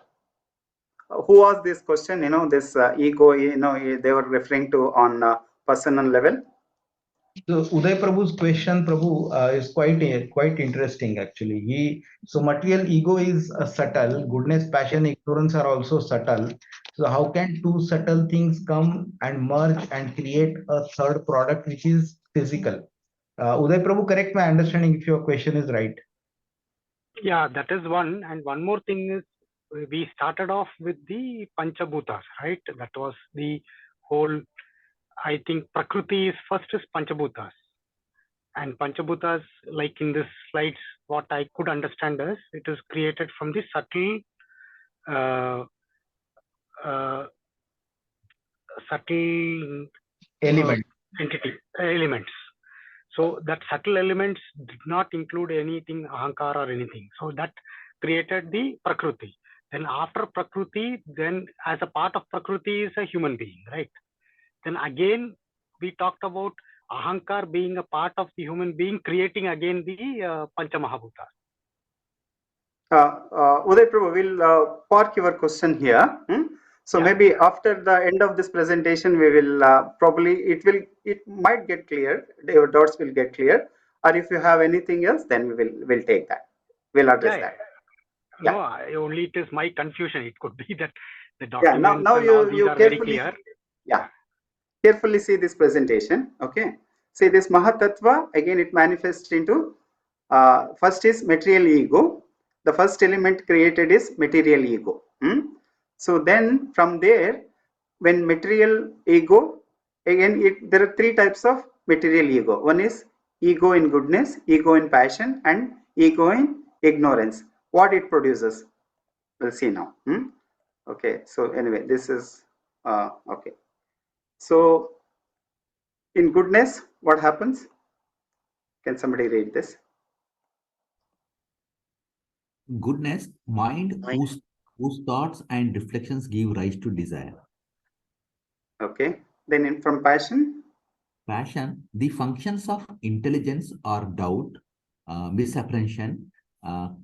Who asked this question? This ego, they were referring to on personal level. So Uday Prabhu's question, Prabhu, is quite interesting actually. So material ego is subtle, goodness, passion, ignorance are also subtle. So how can two subtle things come and merge and create a third product which is physical? Uday Prabhu, correct my understanding if your question is right. Yeah, that is one. And one more thing is we started off with the Panchabhutas, right? That was the whole, I think Prakriti is first is Panchabhutas. And Panchabhutas, like in this slides, what I could understand is it is created from the subtle Element. elements. So that subtle elements did not include anything ahankar or anything. So that created the Prakriti. Then after Prakriti, then as a part of Prakriti is a human being, right? Then again, we talked about ahankar being a part of the human being, creating again the Pancha Mahabhuta. Uday Prabhu, we'll park your question here. So Yeah. maybe after the end of this presentation, we will probably it might get clear. Your doubts will get clear. Or if you have anything else, then we'll take that. We'll address that. Yeah. No, only it is my confusion. It could be that the Yeah. documents Now and all these you are very carefully. clear. Yeah. Carefully see this presentation. Okay. See this Mahatattva, again it manifests into first is material ego. The first element created is material ego. So then from there, when material ego, again there are three types of material ego. One is ego in goodness, ego in passion, and ego in ignorance. What it produces, we'll see now. Okay, so anyway, this is okay. So in goodness, what happens? Can somebody read this? Goodness, mind whose thoughts and reflections give rise to desire. Okay. Then from passion? Passion, the functions of intelligence are doubt, misapprehension,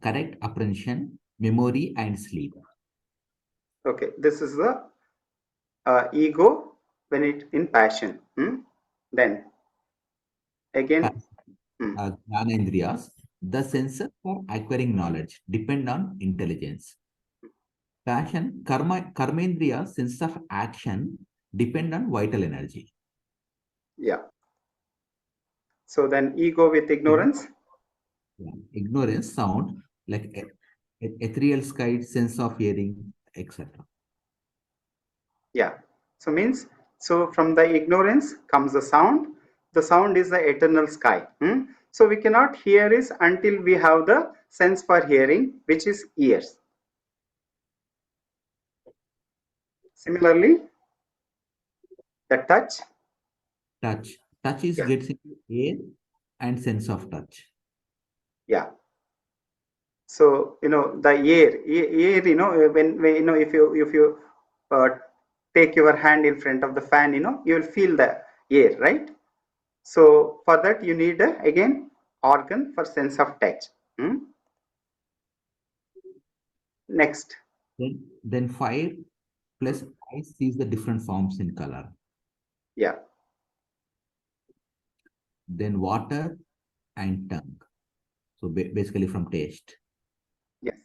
correct apprehension, memory, and sleep. Okay. This is the ego when it in passion. Then again. Jnanendriyas, the senses for acquiring knowledge depend on intelligence. Passion, karmendriya, sense of action depend on vital energy. Yeah. So then ego with ignorance? Yeah. Ignorance, sound, like ethereal sky, sense of hearing, etc. Yeah. So means, so from the ignorance comes the sound. The sound is the eternal sky. So we cannot hear this until we have the sense for hearing, which is ears. Similarly, the touch. Touch is gets into air and sense of touch. Yeah. So the air, when if you take your hand in front of the fan, you will feel the air, right? So for that you need again organ for sense of touch. Next. Then fire plus ice sees the different forms in color. Yeah. Then water and tongue. So basically from taste. Yes.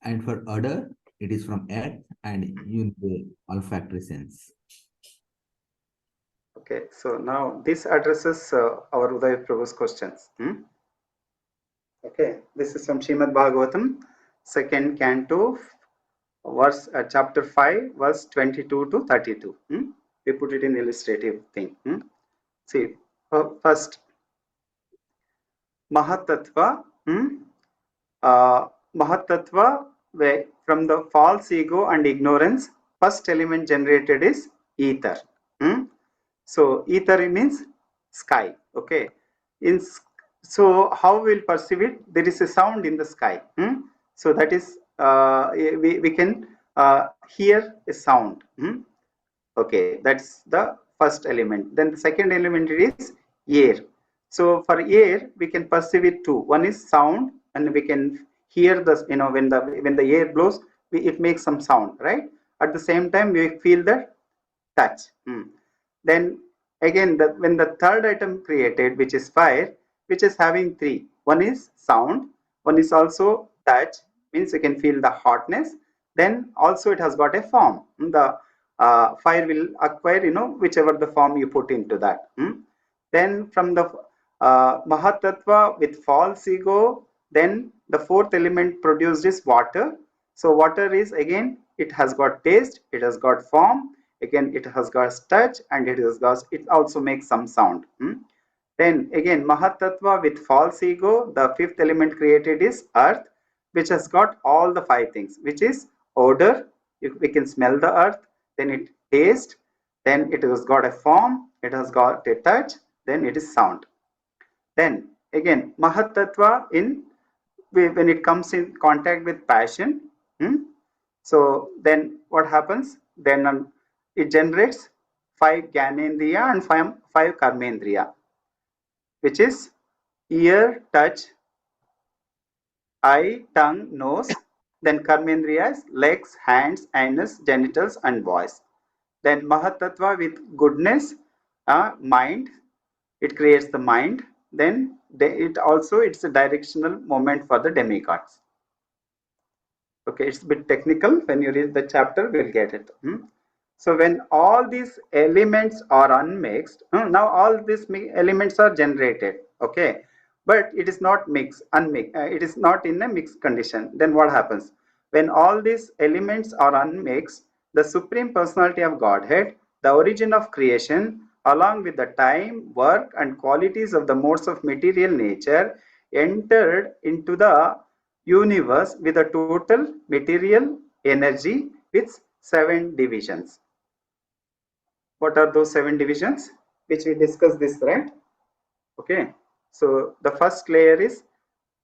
And for odor, it is from earth and the olfactory sense. Okay, so now this addresses our Uday Prabhu's questions. Okay, this is from Srimad Bhagavatam, second canto, verse chapter 5, verse 22 to 32. We put it in illustrative thing. See, first, Mahatattva. Mahatattva, from the false ego and ignorance, first element generated is ether. So ether means sky. Okay. So how we'll perceive it? There is a sound in the sky. So that is we can hear a sound. Okay, that's the first element. Then the second element is air. So for air, we can perceive it too. One is sound, and we can hear the when the air blows, it makes some sound, right? At the same time, we feel the touch. Then again, when the third item created, which is fire, which is having three. One is sound. One is also touch, means you can feel the hotness. Then also it has got a form. The fire will acquire, whichever the form you put into that. Then from the Mahatattva with false ego, then the fourth element produced is water. So water is again, it has got taste, it has got form, again it has got touch, and it also makes some sound. Then again Mahatattva with false ego, the fifth element created is earth, which has got all the five things, which is odor, we can smell the earth, then it taste, then it has got a form, it has got a touch, then it is sound. Then again, Mahat Tattva when it comes in contact with passion, so then what happens? Then it generates 5 Gyanendriya and 5 Karmendriya, which is ear, touch, eye, tongue, nose. Then Karmendriyas, legs, hands, anus, genitals, and voice. Then Mahatattva with goodness, mind, it creates the mind. Then it's a directional moment for the demigods. Okay, it's a bit technical. When you read the chapter, we'll get it. So when all these elements are unmixed, now all these elements are generated. Okay, but it is not unmixed. It is not in a mixed condition. Then what happens? When all these elements are unmixed, the Supreme Personality of Godhead, the origin of creation, along with the time, work, and qualities of the modes of material nature, entered into the universe with a total material energy with 7 divisions. What are those 7 divisions? Which we discussed this, right? Okay. So the first layer is,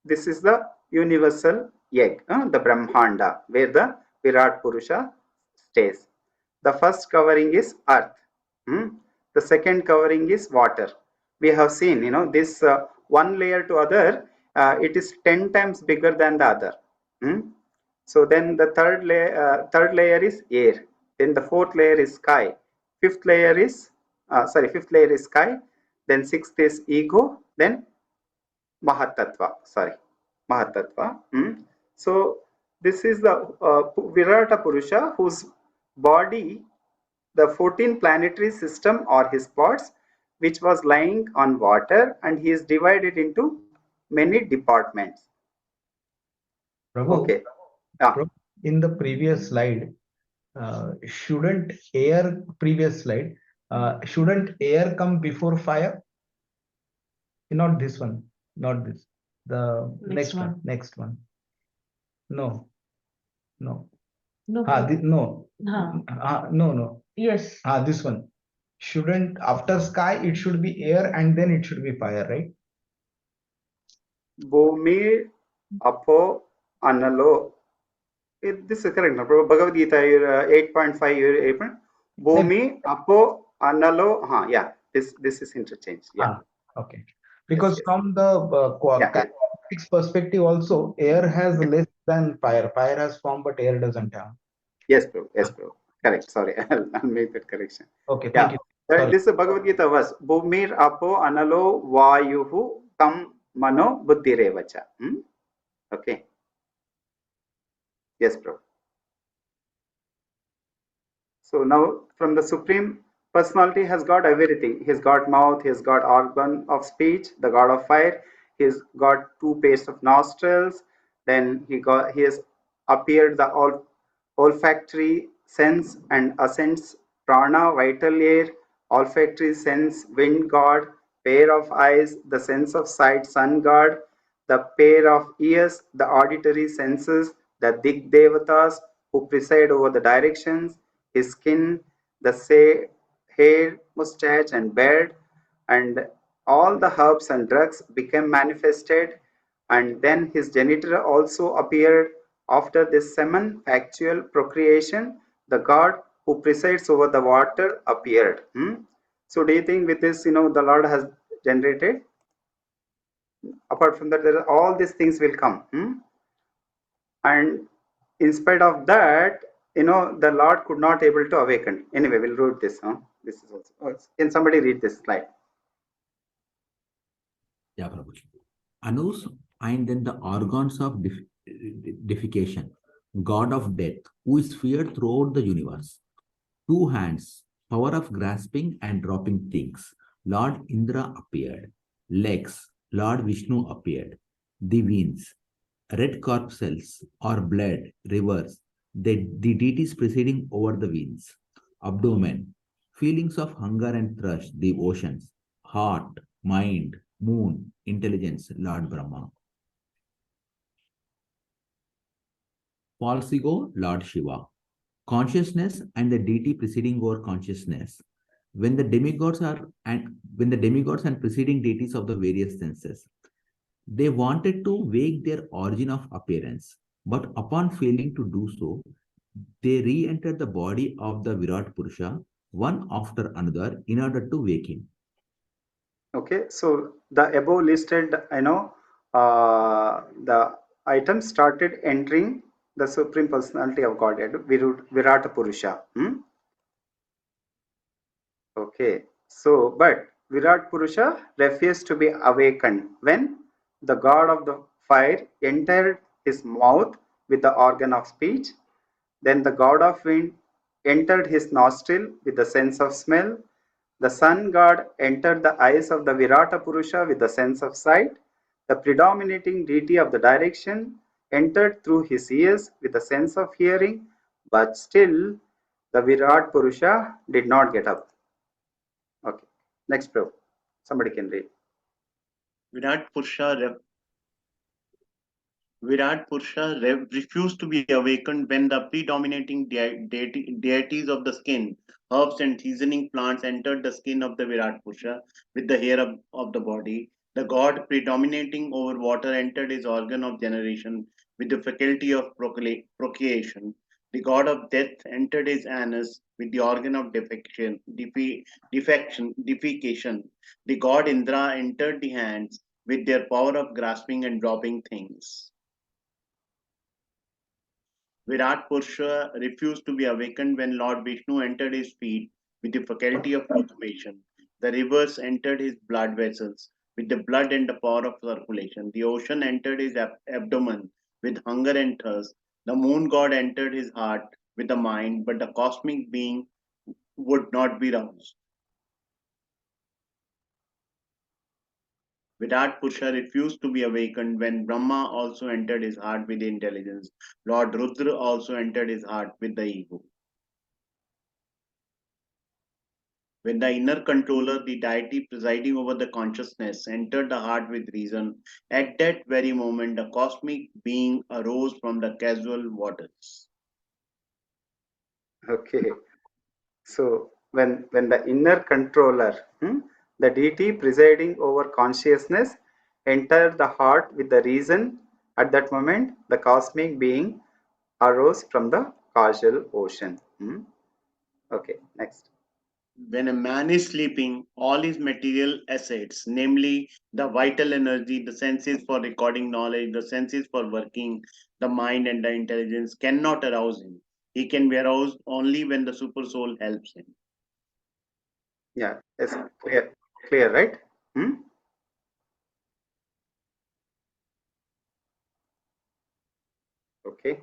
this is the universal egg, the Brahmanda, where the Virat Purusha stays. The first covering is earth. The second covering is water. We have seen, this one layer to other, it is 10 times bigger than the other. So then the third layer is air. Then the fourth layer is sky. Fifth layer is sky. Then sixth is ego. Then Mahatattva. So this is the Virata Purusha, whose body, the 14 planetary system or his spots, which was lying on water, and he is divided into many departments. Prabhu, Okay. Prabhu, in the previous slide, shouldn't air come before fire? Not this one, not this. The next one. No. No. No. Yes. This one. Shouldn't, after sky, it should be air and then it should be fire, right? Bhumi Apo Analo. This is correct. No? Bhagavad Gita 8.5. Bhumi Apo Analo. Yeah. This is interchange. Yeah. Okay. Because yes. from the kinematics perspective also, air has less than fire. Fire has form, but air doesn't have. Yes, bro. Correct. Sorry, I'll make that correction. Okay, thank you. This is Bhagavad Gita verse. Bhumir Apo Analo Vayuhu Tam Mano Buddhirevacha. Okay. Yes, bro. So now from the Supreme Personality has got everything. He's got mouth, he's got organ of speech, the god of fire, he's got 2 pairs of nostrils, then he has appeared the olfactory sense and ascends prana, vital air, olfactory sense, wind god, pair of eyes, the sense of sight, sun god, the pair of ears, the auditory senses, the Dig Devatas who preside over the directions, his skin, the hair, mustache, and beard, and all the herbs and drugs became manifested, and then his genitor also appeared. After this semen factual procreation, the god who presides over the water appeared. So do you think with this, the Lord has generated? Apart from that, all these things will come. And in spite of that, the Lord could not able to awaken. Anyway, we'll read this. This is also. Can somebody read this slide? Yeah, Prabhuji. Anus, and then the organs of defecation, god of death, who is feared throughout the universe. 2 hands, power of grasping and dropping things. Lord Indra appeared. Legs, Lord Vishnu appeared. The veins, red corpuscles or blood, rivers, the deities presiding over the veins. Abdomen, feelings of hunger and thirst, the oceans. Heart, mind, moon, intelligence, Lord Brahma. False ego, Lord Shiva. Consciousness and the deity presiding over consciousness. when the demigods and preceding deities of the various senses, they wanted to wake their origin of appearance, but upon failing to do so, they re-entered the body of the Virat Purusha one after another in order to wake him. Okay, so the above listed, the items started entering the Supreme Personality of Godhead, Virata Purusha. Okay, so but Virat Purusha refused to be awakened when the god of the fire entered his mouth with the organ of speech. Then the god of wind entered his nostril with the sense of smell. The sun god entered the eyes of the Virata Purusha with the sense of sight. The predominating deity of the direction entered through his ears with the sense of hearing, but still the Virat Purusha did not get up. Okay, next bro. Somebody can read. Virat Purusha refused to be awakened when the predominating deities of the skin, herbs, and seasoning plants entered the skin of the Virat Purusha with the hair of the body. The god predominating over water entered his organ of generation with the faculty of procreation. The god of death entered his anus with the organ of defecation. The god Indra entered the hands with their power of grasping and dropping things. Virat Purusha refused to be awakened when Lord Vishnu entered his feet with the faculty of locomotion. The rivers entered his blood vessels with the blood and the power of circulation. The ocean entered his abdomen with hunger and thirst. The moon god entered his heart with the mind, but the cosmic being would not be roused. Virat Purusha refused to be awakened when Brahma also entered his heart with intelligence. Lord Rudra also entered his heart with the ego. When the inner controller, the deity presiding over the consciousness, entered the heart with reason, at that very moment the cosmic being arose from the casual waters. Okay, so when the inner controller, the deity presiding over consciousness, entered the heart with the reason, at that moment the cosmic being arose from the causal ocean. Okay, next. When a man is sleeping, all his material assets, namely the vital energy, the senses for recording knowledge, the senses for working, the mind and the intelligence, cannot arouse him. He can be aroused only when the super soul helps him. Yeah, it's clear, right? Okay.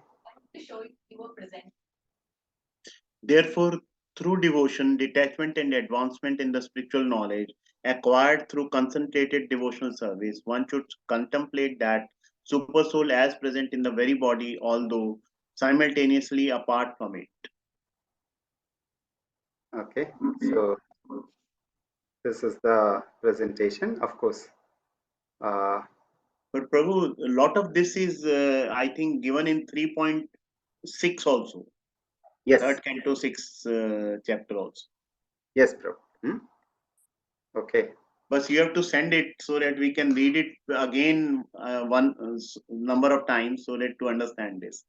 Therefore, through devotion, detachment, and advancement in the spiritual knowledge acquired through concentrated devotional service, one should contemplate that super soul as present in the very body, although simultaneously apart from it. Okay, so this is the presentation, of course. But Prabhu, a lot of this is, I think, given in 3.6 also. Yes. Third Canto 6 chapter also. Yes, bro. Okay. But you have to send it so that we can read it again one number of times so that to understand this.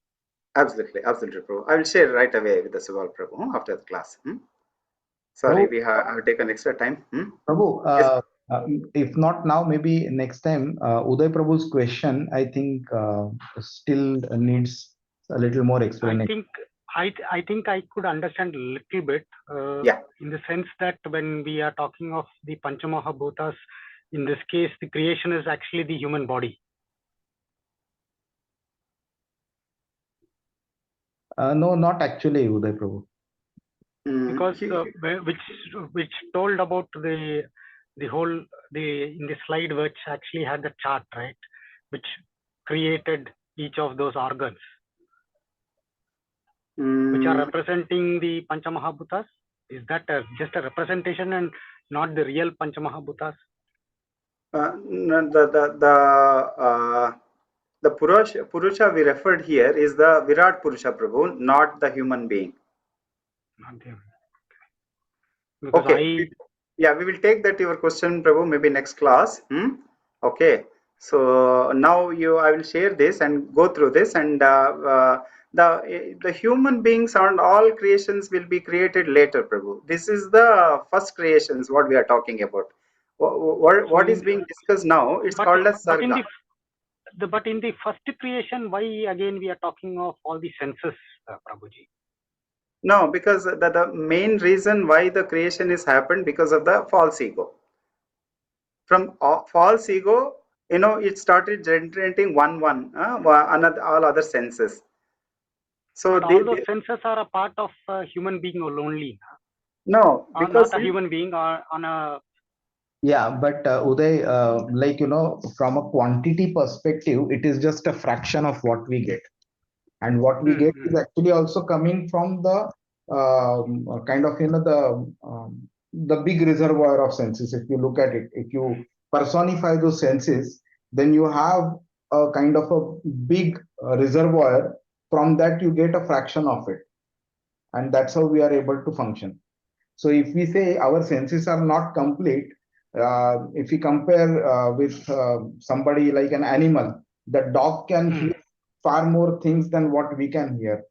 Absolutely, bro. I will share right away with the Sugal Prabhu after the class. Sorry, we have taken extra time. Prabhu, Yes. if not now, maybe next time, Uday Prabhu's question, I think still needs a little more explanation. I think I could understand a little bit. Yeah. In the sense that when we are talking of the Panchamahabhutas, in this case, the creation is actually the human body. No, not actually, Uday Prabhu. Because which told about the whole in the slide which actually had the chart, right, which created each of those organs, which are representing the Panchamahabhutas. Is that just a representation and not the real Panchamahabhutas? The Purusha we referred here is the Virat Purusha, Prabhu, not the human being. Not the, because Okay. Yeah, we will take that your question, Prabhu, maybe next class. Okay. So now I will share this and go through this, and the human beings and all creations will be created later, Prabhu. This is the first creations what we are talking about. What is being discussed now? It's called as Sarga. But in the first creation, why again we are talking of all the senses, Prabhuji? No, because the main reason why the creation is happened because of the false ego. From false ego, it started generating another all other senses. So But all those senses are a part of a human being only. No, or because not a human being, or on a. Yeah, but Uday, from a quantity perspective, it is just a fraction of what we get. And what we get is actually also coming from the kind of, the big reservoir of senses. If you look at it, if you personify those senses, then you have a kind of a big reservoir. From that, you get a fraction of it. And that's how we are able to function. So if we say our senses are not complete, if we compare with somebody like an animal, the dog can hear far more things than what we can hear.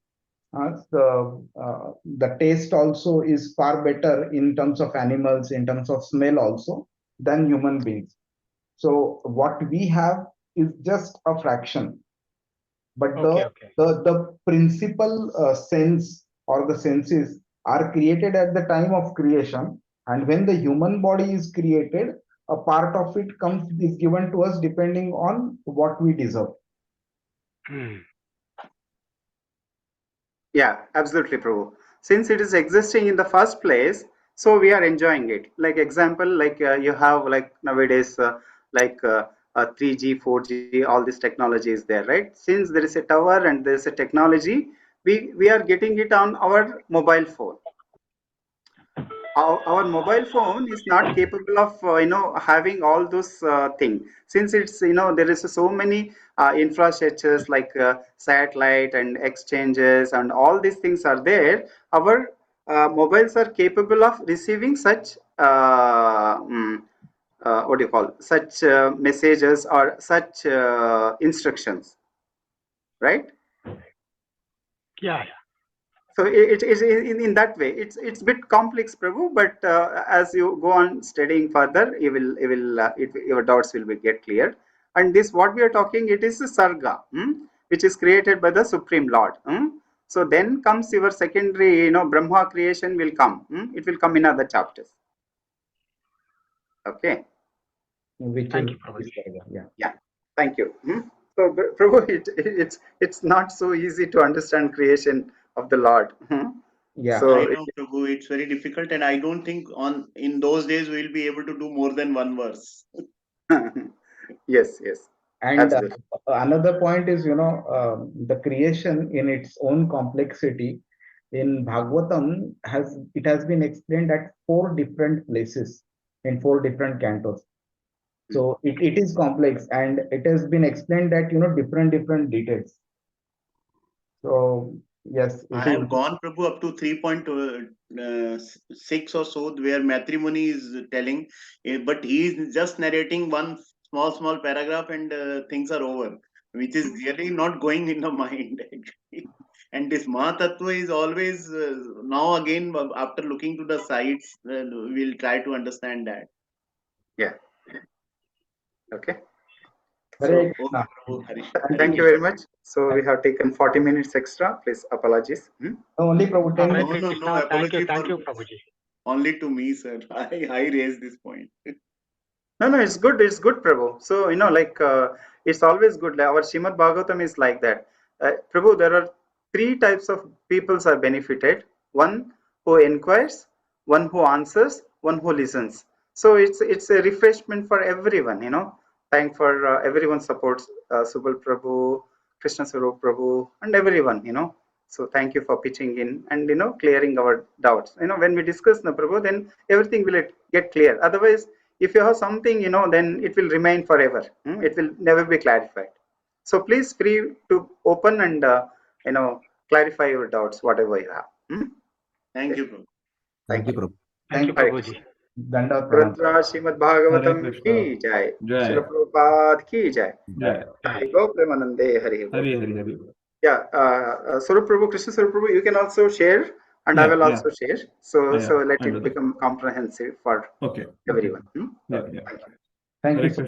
The taste also is far better in terms of animals, in terms of smell also, than human beings. So what we have is just a fraction. But the principal sense or the senses are created at the time of creation, and when the human body is created, a part of it is given to us depending on what we deserve. Yeah, absolutely, Prabhu. Since it is existing in the first place, so we are enjoying it. Like example, like you have like nowadays, 3G, 4G, all this technology is there, right? Since there is a tower and there is a technology, we are getting it on our mobile phone. Our mobile phone is not capable of having all those things, since it's there is so many infrastructures like satellite and exchanges and all these things are there. Our mobiles are capable of receiving such what do you call such messages or such instructions, right? Yeah. So it is in that way. It's a bit complex, Prabhu. But as you go on studying further, your doubts will be get clear. And this what we are talking, it is a sarga, which is created by the Supreme Lord. So then comes your secondary, Brahma creation will come. It will come in other chapters. Okay. Thank you, Prabhuji. Yeah. Thank you. So Prabhu, it's not so easy to understand creation of the Lord. Yeah, so I know, Prabhu, it's very difficult, and I don't think in those days we'll be able to do more than one verse. Yes. and another point is, the creation in its own complexity in Bhagavatam has been explained at 4 different places in 4 different cantos. So it is complex, and it has been explained at different details. So yes, I have gone, Prabhu, up to 3.6 or so, where matrimony is telling, but he is just narrating one small paragraph, and things are over, which is really not going in the mind, actually. And this Mahatattva is always, now again, after looking to the sides, we'll try to understand that. Yeah. Okay. So, Okay, Prabhu, Harish. Thank you very much. So we have taken 40 minutes extra. Please apologies. Only Prabhu, 10 Hare minutes. Krishna. Thank you, Prabhuji. Only to me, sir. I raised this point. No, it's good. It's good, Prabhu. So it's always good. Like our Srimad Bhagavatam is like that. Prabhu, there are 3 types of peoples are benefited. One who inquires, one who answers, one who listens. So it's a refreshment for everyone. Thank for everyone supports Subal Prabhu, Krishna Swarup Prabhu, and everyone. So thank you for pitching in and clearing our doubts. When we discuss the Prabhu, then everything will get clear. Otherwise, if you have something, then it will remain forever. It will never be clarified. So please free to open and clarify your doubts, whatever you have. Thank you, Prabhu. Thank you, Prabhu. Thank you, Hare Prabhuji. Dandavat pranam. Grantha Srimad Bhagavatam Hare Krishna. ki jai. Jai. Srila Prabhupada ki jai. Jai. Hari Bo Premanande Hari Bo. Hari. Yeah, Swarup Prabhu, Krishna Swarup Prabhu, you can also share, and I Yeah, will yeah. also share. So, Yeah, so let I'll do it that. become comprehensive for Okay. everyone. Yeah. Thank you. Thank Hare you so